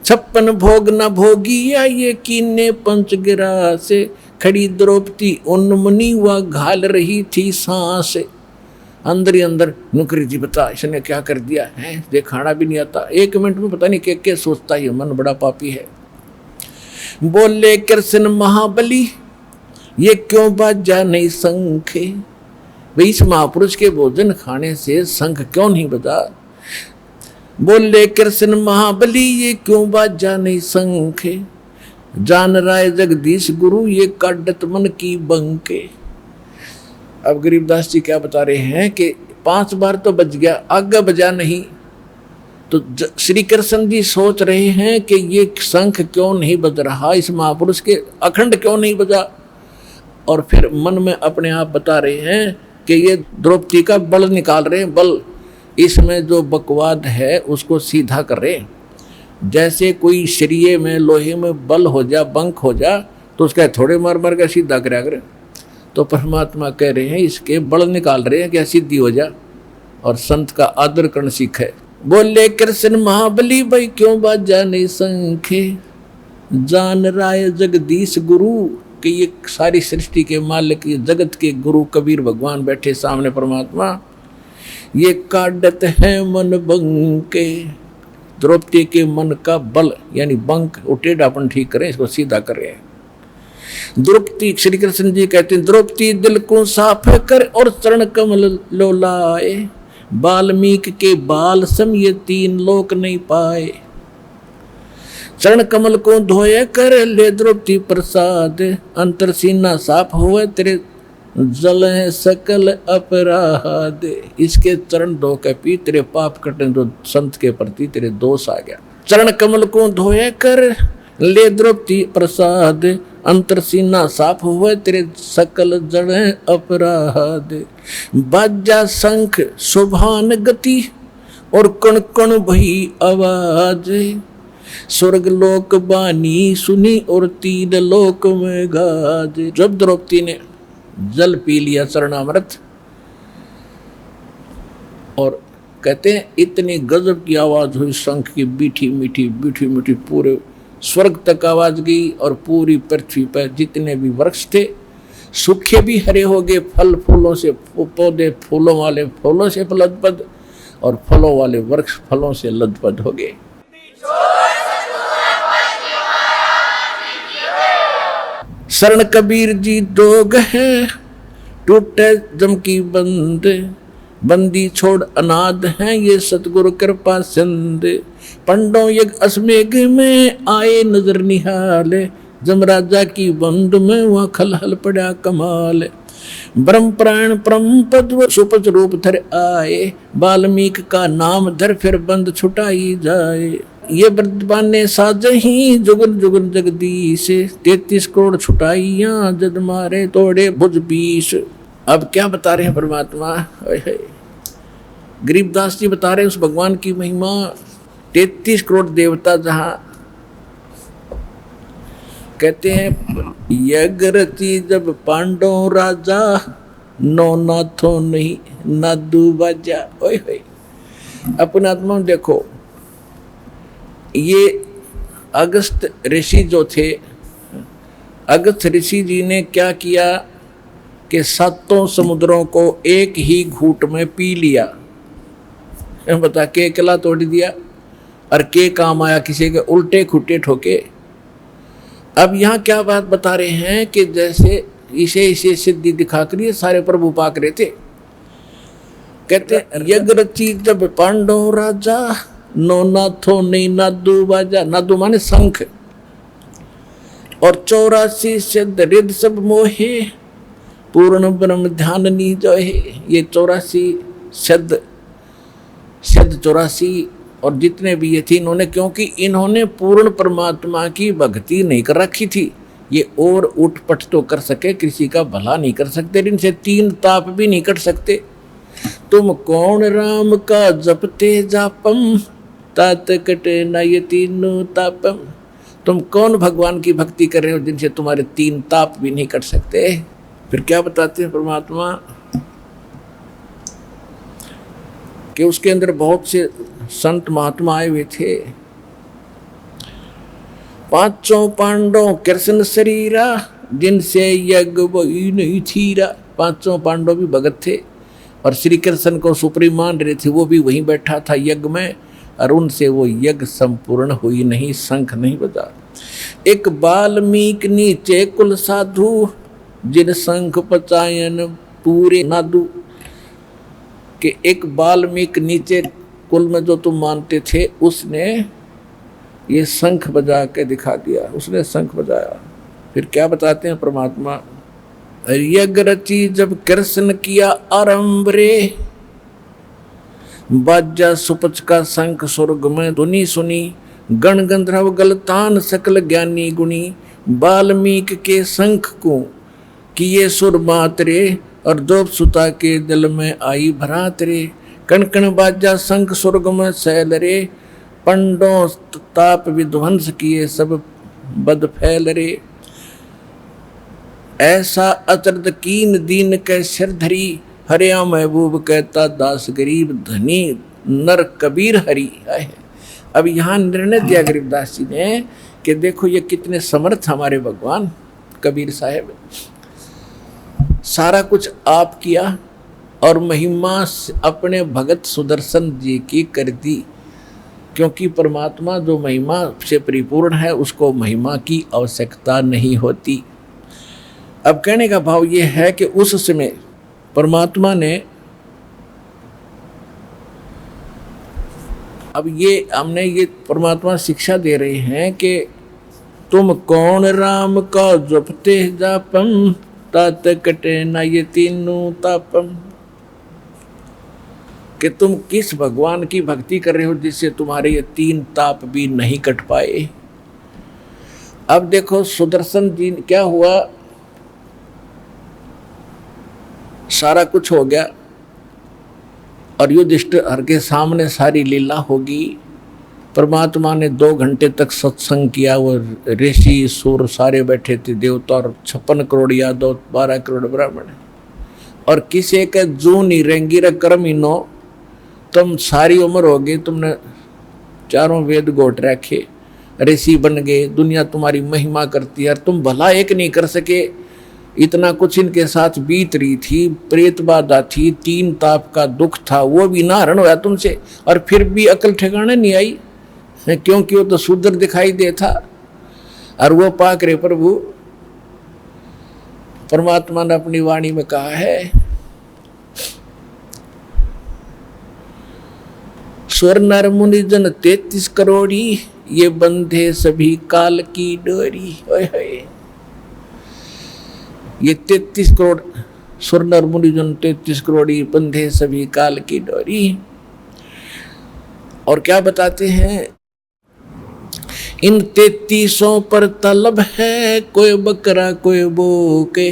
56 भोग न भोगिया ये कीने पंच गिरा से, खड़ी द्रौपदी उन मुनि व घाल रही थी सांस। अंदर ही अंदर नुकरी जी बता इसने क्या कर दिया है, ये खाना भी नहीं आता, 1 मिनट में पता नहीं क्या सोचता है, मन बड़ा पापी है। बोले कृष्ण महाबली ये क्यों बाजा नहीं शंखे, भाई इस महापुरुष के भोजन खाने से शंख क्यों नहीं बजा। बोले कृष्ण महाबली ये क्यों बाजा नहीं शंखे, जान राय जगदीश गुरु ये काटत मन की बंके। अब गरीबदास जी क्या बता रहे हैं कि 5 बार तो बज गया, आगे बजा नहीं, तो श्री कृष्ण जी सोच रहे हैं कि ये शंख क्यों नहीं बज रहा, इस महापुरुष के अखंड क्यों नहीं बजा। और फिर मन में अपने आप बता रहे हैं कि ये द्रौपदी का बल निकाल रहे हैं, बल इसमें जो बकवाद है उसको सीधा कर रहे हैं। जैसे कोई शरीय में लोहे में बल हो जा, बंक हो जा, तो उसका थोड़े मार मार कर सीधा करा करे। तो परमात्मा कह रहे हैं इसके बल निकाल रहे हैं कि सिद्धि हो जा और संत का आदर करना सीखे। बोले कृष्ण महाबली भाई क्यों बाजा नहीं शंखे, जान राय जगदीश गुरु कि ये सारी सृष्टि के मालिक, ये जगत के गुरु कबीर भगवान बैठे सामने परमात्मा, ये काटत है मन बंके। द्रौपदी के मन का बल यानी बंक टेढ़ापन ठीक करें, इसको सीधा करें। द्रौपदी श्री कृष्ण जी कहते हैं द्रौपदी दिल को साफ कर और चरण कमल लोलाए, वाल्मीकि के बाल सम ये 3 लोक नहीं पाए। चरण कमल को धोए कर ले द्रौपदी प्रसाद, अंतर सीना साफ होए तेरे जल है सकल अपराध। इसके चरण धो के पी तेरे पाप कटे, जो संत के प्रति तेरे दोष आ गया। चरण कमल को धोए कर ले द्रौपदी प्रसाद, अंतर सीना साफ हुए तेरे सकल जड़ है अपराध। बाजा शंख सुभान गति और कण कण भई आवाज, स्वर्ग लोक बानी सुनी और 3 लोक में गाज। जब द्रौपदी ने जल पी लिया चरणामृत, और कहते हैं इतनी गजब की आवाज हुई शंख की, मीठी मीठी मीठी मीठी, पूरे स्वर्ग तक आवाज गई। और पूरी पृथ्वी पर जितने भी वृक्ष थे सूखे भी हरे हो गए, फल फूलों से पौधे फूलों वाले फूलों से लदपद, और फलों वाले वृक्ष फलों से लदपद हो गए। शरण कबीर जी दोग है टूटे जम की बंद, बंदी छोड़ अनाद हैं ये सतगुरु कृपा सिंध। पंडों यज्ञ असमेघ में आए नजर निहाल, जमराजा की बंद में वहाँ खलहल पड़ा कमाल। ब्रह्म प्राण परम पद सुपच रूप धर आए, वाल्मीकि का नाम धर फिर बंद छुटाई जाए। ये बर्दबाने साजही जुगन जुगन जगदीश, 33 करोड़ छुटाइयां जद मारे तोड़े भुज 20। अब क्या बता रहे हैं परमात्मा, गरीबदास जी बता रहे हैं उस भगवान की महिमा। 33 करोड़ देवता जहां कहते हैं यज्ञ रची जब पांडव राजा, नौ नाथों नहीं नादू बाजा। ओए होए अपने आत्मा में देखो, ये अगस्त ऋषि जो थे, अगस्त ऋषि जी ने क्या किया कि 7 समुद्रों को एक ही घूंट में पी लिया। बता के किला तोड़ दिया, और के काम आया किसी के उल्टे खुट्टे ठोके। अब यहाँ क्या बात बता रहे हैं कि जैसे इसे सिद्धि दिखाकर ये सारे प्रभु पाक रहे थे। कहते यज्ञ रची जब पांडव राजा, नो नाथो नहीं नादू बाजा। नादू माने शंख। और 84 सिद्ध रिद सब मोहे, पूर्ण ब्रह्म ध्यान नी जो है। ये 84 सिद्ध 84 और जितने भी ये थे इन्होंने, क्योंकि इन्होंने पूर्ण परमात्मा की भक्ति नहीं कर रखी थी, ये और उठपट तो कर सके, किसी का भला नहीं कर सकते, इनसे 3 ताप भी नहीं कर सकते। तुम कौन राम का जपते जापम, तात कटे न ये 3 तापम। तुम कौन भगवान की भक्ति कर रहे हो जिनसे तुम्हारे 3 ताप भी नहीं कट सकते। फिर क्या बताते हैं परमात्मा कि उसके अंदर बहुत से संत महात्मा आए हुए थे। पांचों पांडवों कृष्ण शरीरा, जिनसे यज्ञ वही नहीं थीरा। पांचों पांडव भी भगत थे और श्री कृष्ण को सुप्रीम मान रहे थे, वो भी वहीं बैठा था यज्ञ में, और उनसे वो यज्ञ संपूर्ण हुई नहीं, शंख नहीं बजा। एक वाल्मीकि नीचे कुल साधु, जिन शंख पचायन पूरे नादू। कि एक वाल्मीकि नीचे कुल में जो तुम मानते थे, उसने ये शंख बजा के दिखा दिया, उसने शंख बजाया। फिर क्या बताते हैं परमात्मा, यज्ञ रची जब कृष्ण किया आरंभ रे, बाजा सुपच का शंख स्वर्ग में धुनी सुनी, गण गंधर्व गलतान सकल ज्ञानी गुणी। वाल्मीकि के शंख को किए सुर मातरे, और द्रौप सुता के दिल में आई भ्रात रे। कण कण बाजा शंख स्वर्ग में सैल रे, पंडों ताप विध्वंस किए सब बद फैल रे। ऐसा अचरद कीन दीन के सिर धरी, हरिया महबूब कहता दास गरीब धनी नर कबीर हरि। अब यहाँ निर्णय दिया गरीबदास जी ने कि देखो ये कितने समर्थ हमारे भगवान कबीर साहब, सारा कुछ आप किया और महिमा अपने भगत सुदर्शन जी की कर दी, क्योंकि परमात्मा जो महिमा से परिपूर्ण है उसको महिमा की आवश्यकता नहीं होती। अब कहने का भाव ये है कि उस समय परमात्मा ने, अब ये हमने ये परमात्मा शिक्षा दे रहे हैं कि तुम कौन राम का जपते जापम, तात कटे न ये तीनों तापम। कि तुम किस भगवान की भक्ति कर रहे हो जिससे तुम्हारे ये तीन ताप भी नहीं कट पाए। अब देखो सुदर्शन जी क्या हुआ, सारा कुछ हो गया और युधिष्ठिर के सामने सारी लीला होगी। परमात्मा ने 2 घंटे तक सत्संग किया, वो ऋषि सुर सारे बैठे थे, देवता और 56 करोड़ यादव 12 करोड़ ब्राह्मण। और किसी के जून ही रेंगी र कर्म ही नो, तुम सारी उम्र हो गई, तुमने चारों वेद गोट रखे, ऋषि बन गए, दुनिया तुम्हारी महिमा करती है, तुम भला एक नहीं कर सके। इतना कुछ इनके साथ बीत रही थी, प्रेत बाधा थी, 3 ताप का दुख था, वो भी ना हरण हुआ तुमसे, और फिर भी अकल ठिकाने नहीं आई, क्योंकि वो तो शूद्र दिखाई देता। और वो पाक रे प्रभु, परमात्मा ने अपनी वाणी में कहा है, स्वर नर मुनि जन 33 करोड़ी, ये बंधे सभी काल की डोरी। ये 33 करोड़ स्वर नर मुनि जन 33 करोड़ी, बंधे सभी काल की डोरी। और क्या बताते हैं, इन 33 पर तलब है, कोई बकरा कोई बोके।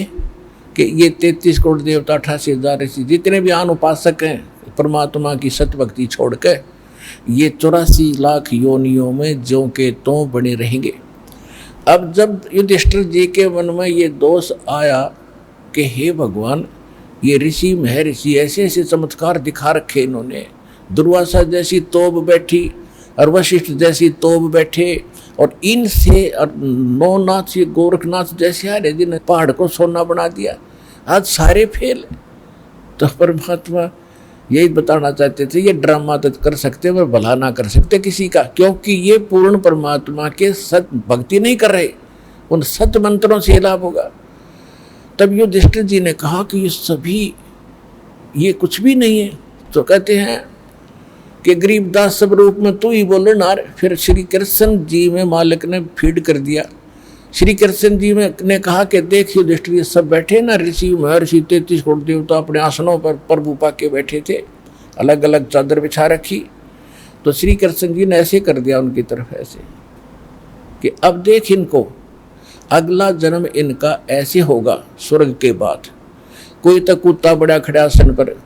कि ये 33 करोड़ देवता 88,000 ऋषि जितने भी आन उपासक हैं परमात्मा की सत्य भक्ति छोड़ के, ये 84 लाख योनियों में जो के तो बने रहेंगे। अब जब युधिष्ठिर जी के मन में ये दोष आया कि हे भगवान, ये ऋषि महर्षि ऐसे ऐसे चमत्कार दिखा रखे इन्होंने, दुर्वासा जैसी तोब बैठी और वशिष्ठ जैसी तोब बैठे, और इनसे और नौनाथ ये गोरखनाथ जैसे आ रहे जिन्हें पहाड़ को सोना बना दिया, आज सारे फेल। तो परमात्मा यही बताना चाहते थे, ये ड्रामा तो कर सकते पर भला ना कर सकते किसी का, क्योंकि ये पूर्ण परमात्मा के सत भक्ति नहीं कर रहे, उन सत मंत्रों से लाभ होगा। तब युधिष्ठिर जी ने कहा कि ये सभी ये कुछ भी नहीं है। तो कहते हैं कि गरीबदास सब रूप में तू ही बोलो नार। फिर श्री कृष्ण जी में मालिक ने फीड कर दिया। श्री कृष्ण जी ने कहा कि देख युधिष्ठिर ये सब बैठे ना, ऋषि महर्षि 33 करोड़ देवता अपने आसनों पर प्रभु पाके बैठे थे, अलग अलग चादर बिछा रखी। तो श्री कृष्ण जी ने ऐसे कर दिया उनकी तरफ ऐसे कि अब देख इनको, अगला जन्म इनका ऐसे होगा स्वर्ग के बाद। कोई तो कुत्ता बड़ा खड़ा आसन पर,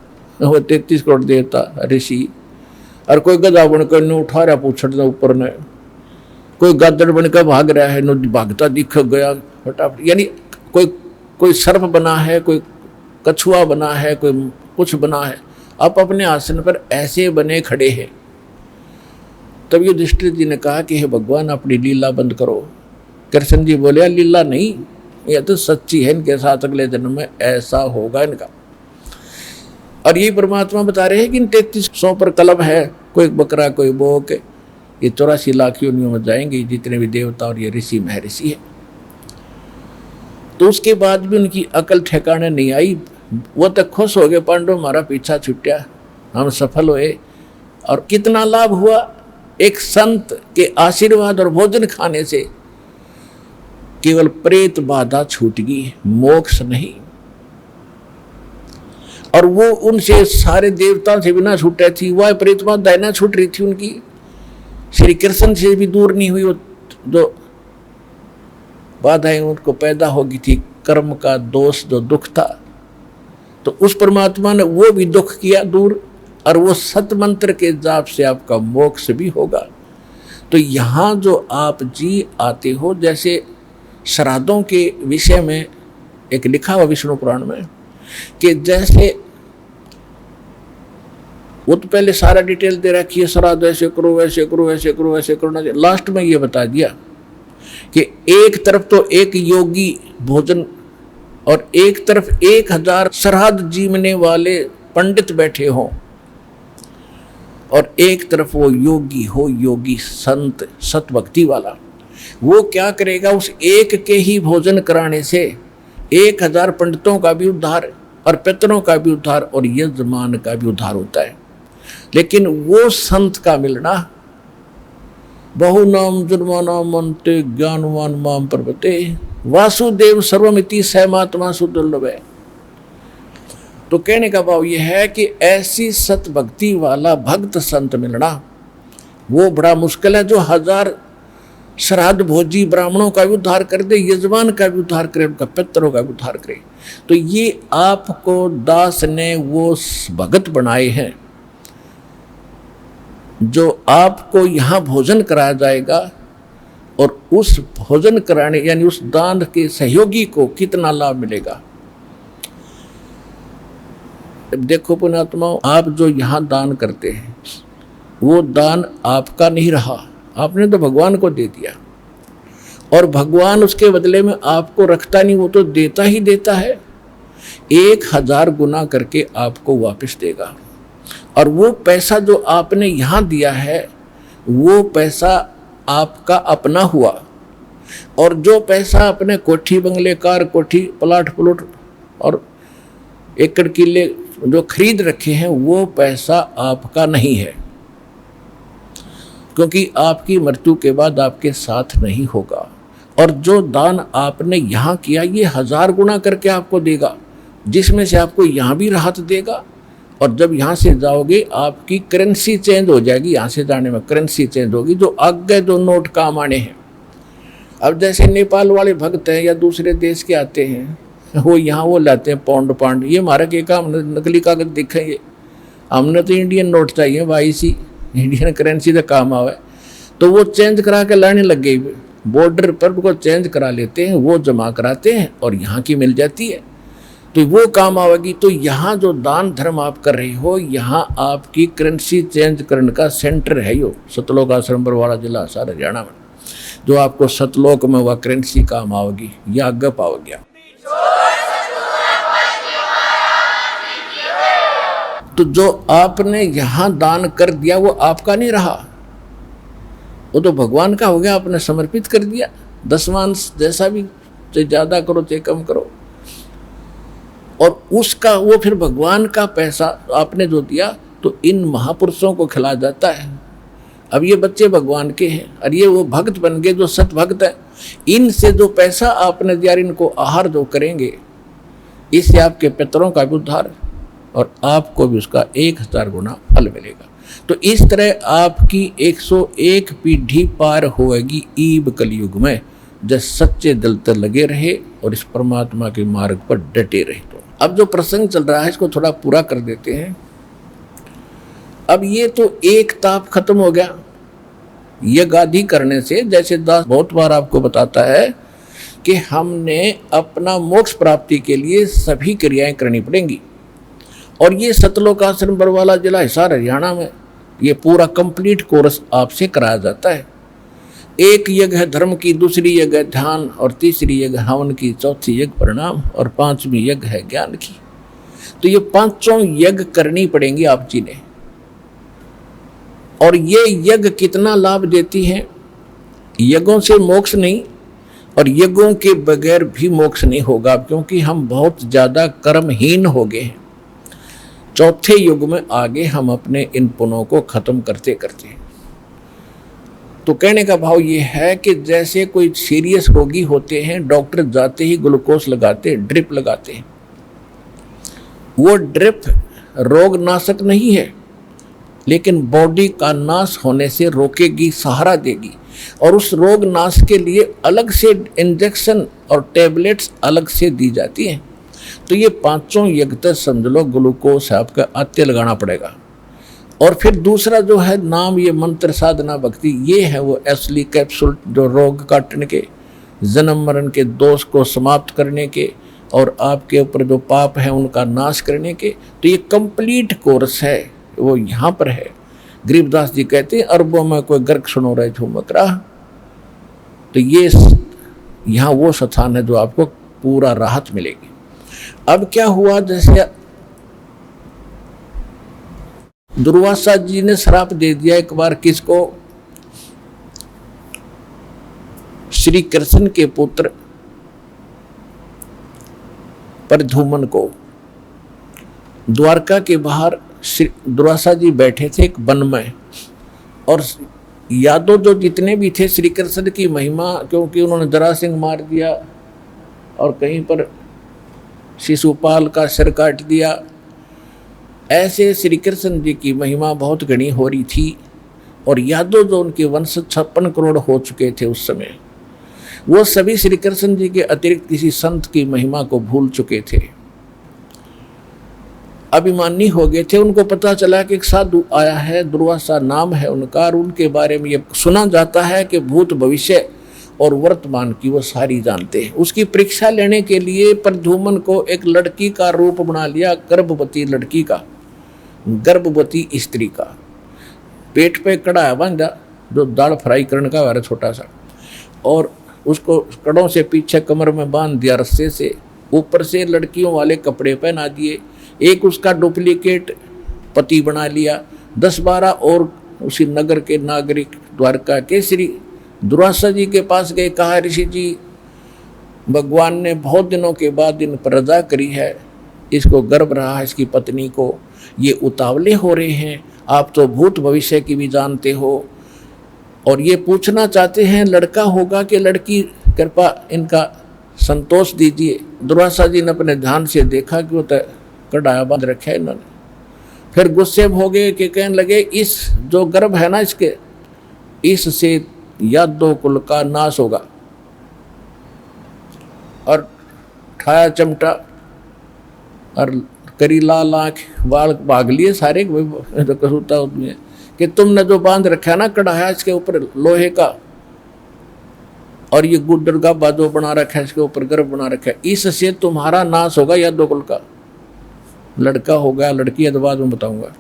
वो 33 करोड़ देवता ऋषि, और कोई गधा बनकर ने उठा रहा पूछड़ ऊपर ने, कोई गादड़ बनकर भाग रहा है, भागता दिख गया फटाफट। यानी कोई कोई सर्प बना है, कोई कछुआ बना है, कोई कुछ बना है, आप अपने आसन पर ऐसे बने खड़े हैं। तब युधिष्ठिर जी ने कहा कि हे भगवान, अपनी लीला बंद करो। कृष्ण जी बोले, लीला नहीं, यह तो सच्ची है, इनके साथ अगले जन्म में ऐसा होगा इनका। और ये परमात्मा बता रहे हैं कि इन 3300 पर कलम है, कोई बकरा कोई बोक, ये 84 लाख योनियों में जाएंगे जितने भी देवता और ये ऋषि महर्षि है। तो उसके बाद भी उनकी अकल ठिकाने नहीं आई। वो तक खुश हो गए, पांडव हमारा पीछा छुट्या, हम सफल हुए। और कितना लाभ हुआ, एक संत के आशीर्वाद और भोजन खाने से केवल प्रेत बाधा छूट गई, मोक्ष नहीं। और वो उनसे सारे देवताओं से भी ना छूटे थी, वह प्रेत बाधा ना छूट रही थी उनकी, श्री कृष्ण से भी दूर नहीं हुई। वो जो बाधाएं उनको पैदा होगी थी, कर्म का दोष जो दुख था, तो उस परमात्मा ने वो भी दुख किया दूर, और वो सत मंत्र के जाप से आपका मोक्ष भी होगा। तो यहाँ जो आप जी आते हो, जैसे श्राद्धों के विषय में एक लिखा हुआ विष्णु पुराण में कि जैसे वो तो पहले सारा डिटेल दे रखी है, श्राद्ध ऐसे करो वैसे करो ऐसे करो वैसे करो, लास्ट में ये बता दिया कि एक तरफ तो एक योगी भोजन और एक तरफ 1000 श्राद्ध जीवने वाले पंडित बैठे हों, और एक तरफ वो योगी हो, योगी संत सत भक्ति वाला। वो क्या करेगा, उस एक के ही भोजन कराने से 1000 पंडितों का भी उद्धार और पितरों का भी उद्धार और यजमान का भी उद्धार होता है। लेकिन वो संत का मिलना, बहु नाम जन्मानाम अन्ते ज्ञानवान माम प्रपते वासुदेव सर्वमिति सहमात्मा सुदुर्लभ है। तो कहने का भाव यह है कि ऐसी सत भक्ति वाला भक्त संत मिलना वो बड़ा मुश्किल है, जो 1000 श्राद्ध भोजी ब्राह्मणों का भी उद्धार कर दे, यजमान का भी उद्धार करे, उनका पितरों का भी उद्धार करे। तो ये आपको दास ने वो भगत बनाए हैं जो आपको यहाँ भोजन कराया जाएगा, और उस भोजन कराने यानी उस दान के सहयोगी को कितना लाभ मिलेगा। देखो पुण्यात्माओं, आप जो यहाँ दान करते हैं वो दान आपका नहीं रहा, आपने तो भगवान को दे दिया, और भगवान उसके बदले में आपको रखता नहीं, वो तो देता ही देता है, 1000 गुना करके आपको वापस देगा। और वो पैसा जो आपने यहाँ दिया है वो पैसा आपका अपना हुआ, और जो पैसा अपने कोठी बंगले कार कोठी प्लाट प्लॉट और एकड़ किले जो खरीद रखे हैं वो पैसा आपका नहीं है, क्योंकि आपकी मृत्यु के बाद आपके साथ नहीं होगा। और जो दान आपने यहाँ किया ये 1000 गुना करके आपको देगा, जिसमें से आपको यहाँ भी राहत देगा, और जब यहाँ से जाओगे आपकी करेंसी चेंज हो जाएगी, यहाँ से जाने में करेंसी चेंज होगी, जो आगे जो नोट काम आने हैं। अब जैसे नेपाल वाले भक्त हैं या दूसरे देश के आते हैं, वो यहाँ वो लाते हैं पाउंड, ये हमारा के काम नकली कागज दिखेंगे, हमने तो इंडियन नोट चाहिए भाई, सी इंडियन करेंसी का काम आवे। तो वो चेंज करा के लाने लग गई, बॉर्डर पर वो चेंज करा लेते हैं, वो जमा कराते हैं और यहाँ की मिल जाती है, तो वो काम आवेगी। तो यहाँ जो दान धर्म आप कर रहे हो, यहाँ आपकी करेंसी चेंज करने का सेंटर है यो सतलोक आश्रम बरवाड़ा जिला सारे हरियाणा में, जो आपको सतलोक में वह करेंसी काम आवेगी या आगे पाओगे। तो जो आपने यहाँ दान कर दिया वो आपका नहीं रहा, वो तो भगवान का हो गया, आपने समर्पित कर दिया। दशमांश जैसा भी, चाहे ज़्यादा करो चाहे कम करो, और उसका वो फिर भगवान का पैसा आपने जो दिया तो इन महापुरुषों को खिलाया जाता है। अब ये बच्चे भगवान के हैं और ये वो भक्त बन गए जो सत भक्त है। इनसे जो पैसा आपने दिया, इनको आहार जो करेंगे, इससे आपके पितरों का भी उद्धार और आपको भी उसका 1000 गुना फल मिलेगा। तो इस तरह आपकी 101 पीढ़ी पार होएगी ईब कलयुग में, जब सच्चे दिल तक लगे रहे और इस परमात्मा के मार्ग पर डटे रहे। तो अब जो प्रसंग चल रहा है इसको थोड़ा पूरा कर देते हैं। अब ये तो एक ताप खत्म हो गया यज्ञ आदि करने से। जैसे दास बहुत बार आपको बताता है कि हमने अपना मोक्ष प्राप्ति के लिए सभी क्रियाएं करनी पड़ेंगी। और ये सतलोक आश्रम बरवाला जिला हिसार हरियाणा में ये पूरा कंप्लीट कोर्स आपसे कराया जाता है। एक यज्ञ है धर्म की, दूसरी यज्ञ है ध्यान, और तीसरी यज्ञ हवन की, चौथी यज्ञ परिणाम, और पांचवी यज्ञ है ज्ञान की। तो ये पांचों यज्ञ करनी पड़ेंगी आप जी ने। और ये यज्ञ कितना लाभ देती हैं? यज्ञों से मोक्ष नहीं, और यज्ञों के बगैर भी मोक्ष नहीं होगा, क्योंकि हम बहुत ज़्यादा कर्महीन हो गए हैं। चौथे युग में आगे हम अपने इन पुण्यों को खत्म करते करते। तो कहने का भाव ये है कि जैसे कोई सीरियस रोगी होते हैं, डॉक्टर जाते ही ग्लूकोज लगाते, ड्रिप लगाते हैं। वो ड्रिप रोग नाशक नहीं है, लेकिन बॉडी का नाश होने से रोकेगी, सहारा देगी। और उस रोग नाश के लिए अलग से इंजेक्शन और टैबलेट्स अलग से दी जाती हैं। तो ये पांचों यज्ञ तक समझ लो ग्लूकोज आपका अत्य लगाना पड़ेगा। और फिर दूसरा जो है नाम, ये मंत्र साधना भक्ति, ये है वो असली कैप्सूल जो रोग काटने के, जन्म मरण के दोष को समाप्त करने के, और आपके ऊपर जो पाप है उनका नाश करने के। तो ये कंप्लीट कोर्स है, वो यहाँ पर है। गरीबदास जी कहते हैं अरबों में कोई गर्क सुनो रहे झूमक रहा। तो ये यहाँ वो स्थान है जो आपको पूरा राहत मिलेगी। अब क्या हुआ, जैसे दुर्वासा जी ने श्राप दे दिया एक बार, किसको? श्री कृष्ण के पुत्र प्रद्युम्न को। द्वारका के बाहर दुर्वासा जी बैठे थे एक वन में, और यादव जो जितने भी थे श्री कृष्ण की महिमा, क्योंकि उन्होंने जरासिंह मार दिया और कहीं पर शिशुपाल का सिर काट दिया, ऐसे श्री कृष्ण जी की महिमा बहुत घनी हो रही थी। और यादव जो उनके वंश 56 करोड़ हो चुके थे उस समय, वो सभी श्री कृष्ण जी के अतिरिक्त किसी संत की महिमा को भूल चुके थे, अभिमानी हो गए थे। उनको पता चला कि एक साधु आया है, दुर्वासा नाम है उनका, और उनके बारे में ये सुना जाता है कि भूत भविष्य और वर्तमान की वो सारी जानते हैं। उसकी परीक्षा लेने के लिए प्रद्युम्न को एक लड़की का रूप बना लिया, गर्भवती लड़की का, गर्भवती स्त्री का। पेट पे कड़ा बांधा जो दाल फ्राई करने का वारा छोटा सा, और उसको कड़ों से पीछे कमर में बांध दिया रस्से से, ऊपर से लड़कियों वाले कपड़े पहना दिए, एक उसका डुप्लीकेट पति बना लिया। 10-12 और उसी नगर के नागरिक द्वारका के श्री दुर्वासा जी के पास गए, कहा ऋषि जी भगवान ने बहुत दिनों के बाद इन पर रजा करी है, इसको गर्भ रहा है, इसकी पत्नी को, ये उतावले हो रहे हैं, आप तो भूत भविष्य की भी जानते हो, और ये पूछना चाहते हैं लड़का होगा कि लड़की, कृपा इनका संतोष दीजिए। दुर्वासा जी ने अपने ध्यान से देखा कि वो तो कड़ाया बांध रखा है इन्होंने। फिर गुस्से हो गए कि कहने लगे इस जो गर्भ है ना, इसके इससे यादव कुल का नाश होगा। और ठाया चमटा और करी लाल आँख, बाल भाग लिए सारे, तो कसूता उसमें कि तुमने जो बांध रखा है ना कढ़ाया इसके ऊपर लोहे का, और ये गुड्डर का बाजो बना रखा है, इसके ऊपर गर्भ बना रखा है, इससे तुम्हारा नाश होगा यादव कुल का। लड़का होगा लड़की है तो बाद में बताऊंगा।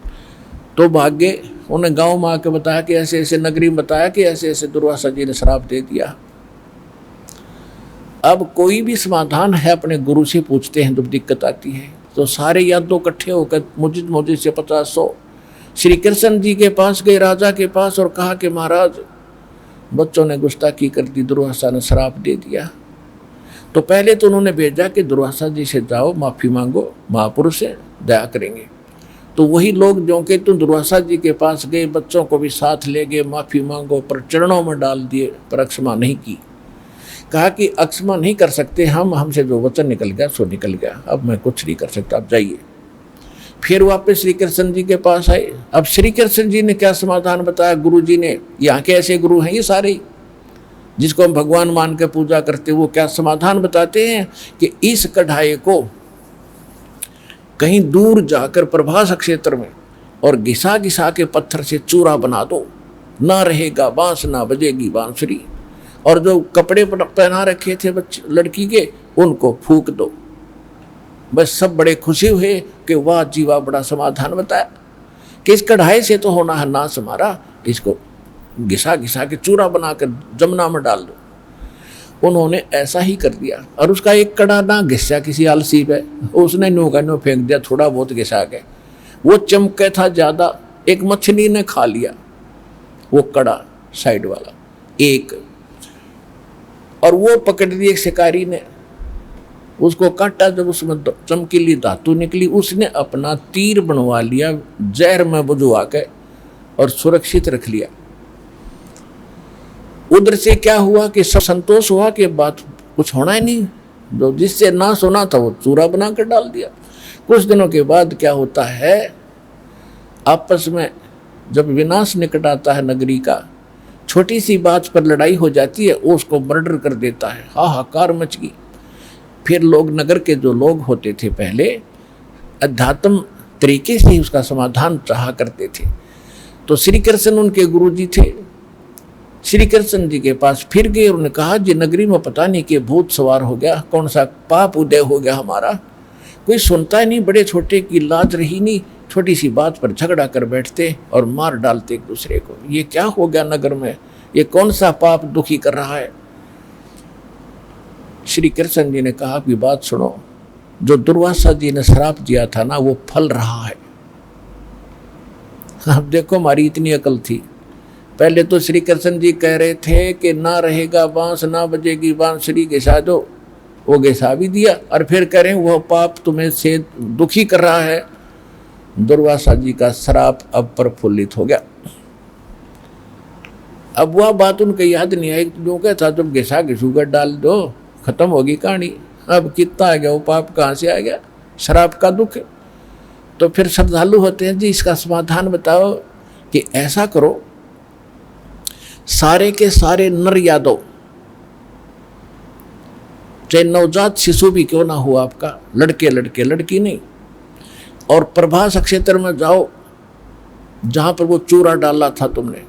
तो भाग्य उन्हें गांव में आके बताया कि ऐसे ऐसे, नगरी में बताया कि ऐसे ऐसे दुर्वासा जी ने श्राप दे दिया। अब कोई भी समाधान है अपने गुरु से पूछते हैं जब दिक्कत आती है, तो सारे यादव इकट्ठे होकर मुझे से 50-100 श्री कृष्ण जी के पास गए, राजा के पास, और कहा कि महाराज बच्चों ने गुस्ताखी कर दी, दुर्वासा ने श्राप दे दिया। तो पहले तो उन्होंने भेजा कि दुर्वासा जी से जाओ, माफ़ी मांगो, महापुरुष से दया करेंगे। तो वही लोग जो कि तुम दुर्वासा जी के पास गए, बच्चों को भी साथ ले गए, माफ़ी मांगो, पर चरणों में डाल दिए, पर अक्षमा नहीं की। कहा कि अक्षमा नहीं कर सकते हम, हमसे जो वचन निकल गया सो निकल गया, अब मैं कुछ नहीं कर सकता, आप जाइए। फिर वापस श्री कृष्ण जी के पास आए। अब श्री कृष्ण जी ने क्या समाधान बताया, गुरु जी ने, यहाँ के ऐसे गुरु हैं ये सारे जिसको हम भगवान मान के पूजा करते, वो क्या समाधान बताते हैं कि इस कढ़ाई को कहीं दूर जाकर प्रभास क्षेत्र में और घिसा घिसा के पत्थर से चूरा बना दो, ना रहेगा बांस ना बजेगी बांसुरी, और जो कपड़े पहना रखे थे बच्चे लड़की के उनको फूंक दो। बस सब बड़े खुशी हुए कि वाह जीवा, बड़ा समाधान बताया कि इस कढ़ाई से तो होना है नाश हमारा, इसको घिसा घिसा के चूरा बनाकर जमुना में डाल दो। उन्होंने ऐसा ही कर दिया और उसका एक कड़ा ना घिसा किसी आलसी पे, उसने नो का नो फेंक दिया, थोड़ा बहुत घिसा के। वो चमके था ज्यादा, एक मछली ने खा लिया वो कड़ा साइड वाला एक, और वो पकड़ ली एक शिकारी ने, उसको काटा। जब उसमें चमकीली धातु निकली, उसने अपना तीर बनवा लिया जहर में बुझवा के और सुरक्षित रख लिया। उधर से क्या हुआ कि सब संतोष हुआ कि बात कुछ होना ही नहीं, जो जिससे ना सुना था वो चूरा बना कर डाल दिया। कुछ दिनों के बाद क्या होता है, आपस में जब विनाश निकट आता है नगरी का, छोटी सी बात पर लड़ाई हो जाती है, वो उसको मर्डर कर देता है, हाहाकार मच गई। फिर लोग, नगर के जो लोग होते थे पहले, अध्यात्म तरीके से ही उसका समाधान चाहा करते थे। तो श्री कृष्ण उनके गुरु जी थे, श्री कृष्ण जी के पास फिर गए। उन्होंने कहा जी नगरी में पता नहीं कि भूत सवार हो गया, कौन सा पाप उदय हो गया हमारा, कोई सुनता ही नहीं, बड़े छोटे की लाज रही नहीं, छोटी सी बात पर झगड़ा कर बैठते और मार डालते एक दूसरे को। ये क्या हो गया नगर में, ये कौन सा पाप दुखी कर रहा है। श्री कृष्ण जी ने कहा कि बात सुनो, जो दुर्वासा जी ने श्राप दिया था ना वो फल रहा है। अब देखो हमारी इतनी अकल थी, पहले तो श्री कृष्ण जी कह रहे थे कि ना रहेगा बांस, ना बजेगी बांसुरी, घिसा दो, वो घिसा भी दिया, और फिर कह रहे वह पाप तुम्हें से दुखी कर रहा है। दुर्वासा जी का श्राप अब प्रफुल्लित हो गया। अब वह बात उनको याद नहीं आई, जो कहता जब घिसा घिसू कर डाल दो खत्म होगी कहानी। अब कितना आ गया वो पाप, कहाँ से आ गया, श्राप का दुख। तो फिर श्रद्धालु होते हैं जी इसका समाधान बताओ कि ऐसा करो, सारे के सारे नर यादव, चाहे नवजात शिशु भी क्यों ना हो आपका, लड़के लड़के लड़की नहीं, और प्रभास क्षेत्र में जाओ जहां पर वो चूरा डाला था तुमने,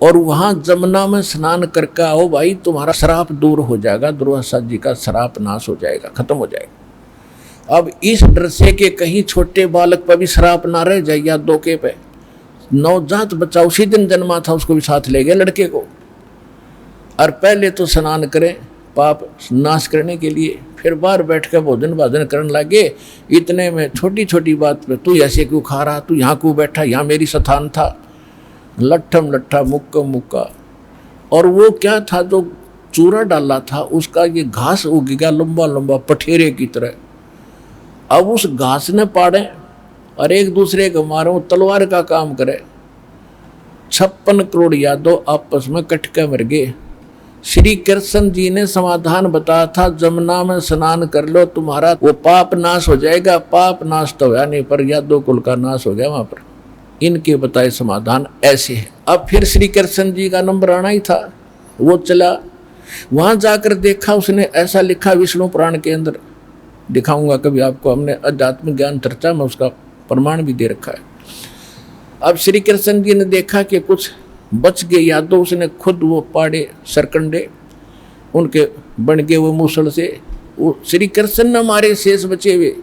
और वहां जमुना में स्नान करके आओ भाई, तुम्हारा श्राप दूर हो जाएगा, दुर्वासा जी का श्राप नाश हो जाएगा, खत्म हो जाएगा। अब इस डर से कि कहीं छोटे बालक पर भी श्राप ना रह जाए या धोखे पे, नवजात बच्चा उसी दिन जन्मा था उसको भी साथ ले गए लड़के को, और पहले तो स्नान करें पाप नाश करने के लिए, फिर बाहर बैठ कर भोजन भाजन करने लगे। इतने में छोटी छोटी बात पे तू ऐसे क्यों खा रहा, तू यहाँ क्यों बैठा, यहाँ मेरी स्थान था, लट्ठम लट्ठा मुक्का मुक्का। और वो क्या था, जो चूरा डाला था उसका ये घास उग गया लंबा लंबा पठेरे की तरह। अब उस घास ने पाड़े और एक दूसरे को मारो, तलवार का काम करे। 56 करोड़ यादव आपस में कट के मर गए। श्री कृष्ण जी ने समाधान बताया था, जमुना में स्नान कर लो, तुम्हारा वो पाप नाश हो जाएगा। पाप नाश तो होया नहीं, पर यादव कुल का नाश हो गया वहां पर। इनके बताए समाधान ऐसे है। अब फिर श्री कृष्ण जी का नंबर आना ही था, वो चला वहां जाकर देखा, उसने ऐसा लिखा विष्णु पुराण के अंदर, दिखाऊंगा कभी आपको, हमने अध्यात्म ज्ञान चर्चा में उसका प्रमाण भी दे रखा है। अब श्री कृष्ण जी ने देखा कि कुछ बच गए यादव, उसने खुद वो पाड़े सरकंडे, उनके बन गए वो मूसल से, वो श्री कृष्ण ने हमारे शेष बचे हुए।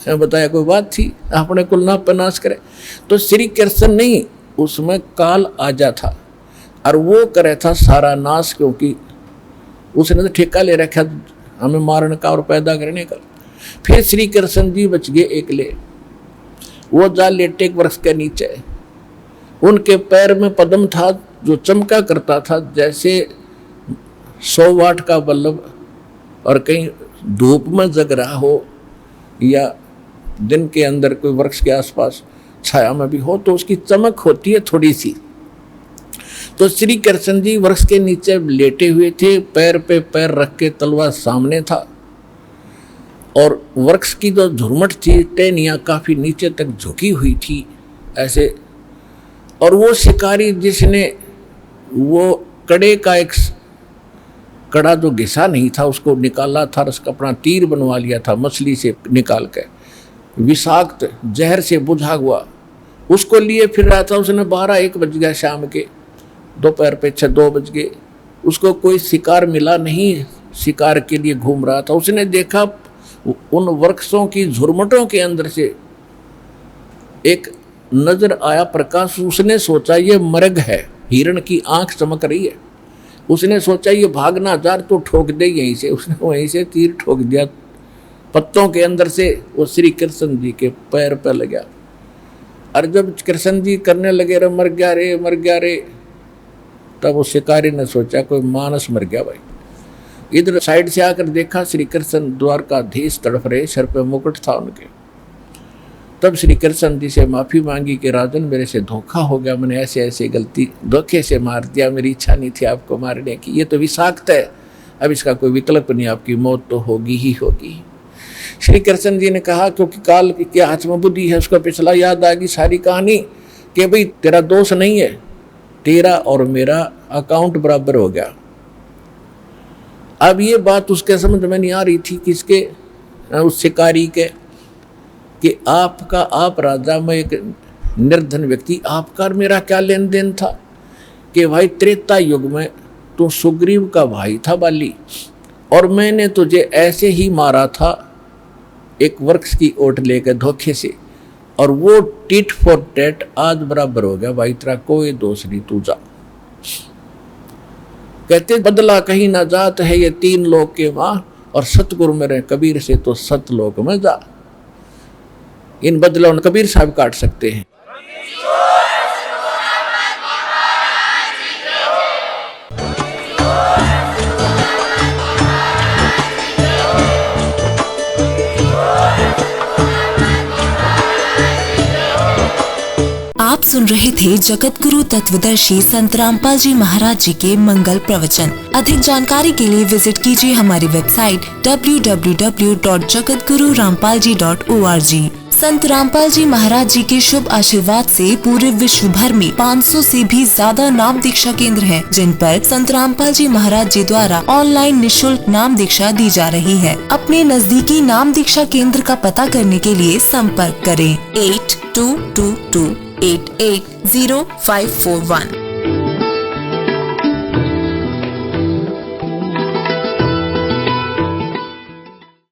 बताया कोई बात थी, अपने कुल ना पनाश करे। तो श्री कृष्ण नहीं, उसमें काल आजा था और वो करे था सारा नाश, क्योंकि उसने तो ठेका ले रखा हमें मारने का और पैदा करने का। फिर श्री कृष्ण जी बच गए एकले, वो जा लेटे एक वृक्ष के नीचे, उनके पैर में पद्म था जो चमका करता था जैसे 100 वाट का बल्ब, और कहीं धूप में जग रहा हो या दिन के अंदर कोई वृक्ष के आसपास छाया में भी हो तो उसकी चमक होती है थोड़ी सी। तो श्री कृष्ण जी वृक्ष के नीचे लेटे हुए थे, पैर पे पैर रख के, तलवार सामने था, और वृक्ष की जो झुरमट थी, टहनियाँ काफी नीचे तक झुकी हुई थी ऐसे। और वो शिकारी जिसने वो कड़े का एक कड़ा जो घिसा नहीं था उसको निकाला था, उसका अपना तीर बनवा लिया था मछली से निकाल के, विषाक्त जहर से बुझा हुआ, उसको लिए फिर रहा था। उसने 12-1 बज गया शाम के, दोपहर पे 2 बज गए, उसको कोई शिकार मिला नहीं, शिकार के लिए घूम रहा था। उसने देखा उन वृक्षों की झुरमुटों के अंदर से एक नजर आया प्रकाश। उसने सोचा ये मृग है, हिरण की आंख चमक रही है। उसने सोचा ये भागना जार तो ठोक दे यहीं से। उसने वहीं से तीर ठोक दिया पत्तों के अंदर से, वो श्री कृष्ण जी के पैर पर लगा। और जब कृष्ण जी करने लगे रे मर गया रे मर गया रे, तब उस शिकारी ने सोचा कोई मानस मर गया भाई। इधर साइड से आकर देखा श्री कृष्ण द्वारकाधीश तड़प रहे, सर पे मुकुट था उनके। तब श्री कृष्ण जी से माफी मांगी कि राजन मेरे से धोखा हो गया, मैंने ऐसे ऐसे गलती धोखे से मार दिया, मेरी इच्छा नहीं थी आपको मारने की, ये तो विषाक्त है, अब इसका कोई विकल्प नहीं, आपकी मौत तो होगी ही होगी। श्री कृष्ण जी ने कहा क्योंकि काल की क्या हाथ में बुद्धि है, उसका पिछला याद आ गई सारी कहानी कि भाई तेरा दोष नहीं है, तेरा और मेरा अकाउंट बराबर हो गया। अब ये बात उसके समझ में नहीं आ रही थी किसके, उस शिकारी के, कि आपका आप राजा, मैं एक निर्धन व्यक्ति, आपका और मेरा क्या लेन देन था कि भाई त्रेता युग में तू सुग्रीव का भाई था बाली, और मैंने तुझे ऐसे ही मारा था एक वृक्ष की ओट लेकर धोखे से, और वो टिट फॉर टैट आज बराबर हो गया भाई, तेरा कोई दोष नहीं, तू जा। कहते बदला कहीं ना जात है ये तीन लोक के माँ, और सतगुरु मेरे कबीर से तो सतलोक में जा। इन बदलों कबीर साहब काट सकते हैं। आप सुन रहे थे जगत गुरु तत्वदर्शी संत रामपाल जी महाराज जी के मंगल प्रवचन। अधिक जानकारी के लिए विजिट कीजिए हमारी वेबसाइट www.jagatgururampalji.org। संत रामपाल जी महाराज जी के शुभ आशीर्वाद से पूरे विश्व भर में 500 से भी ज्यादा नाम दीक्षा केंद्र हैं, जिन पर संत रामपाल जी महाराज जी द्वारा ऑनलाइन निशुल्क नाम दीक्षा दी जा रही है। अपने नजदीकी नाम दीक्षा केंद्र का पता करने के लिए संपर्क करें 8222880541।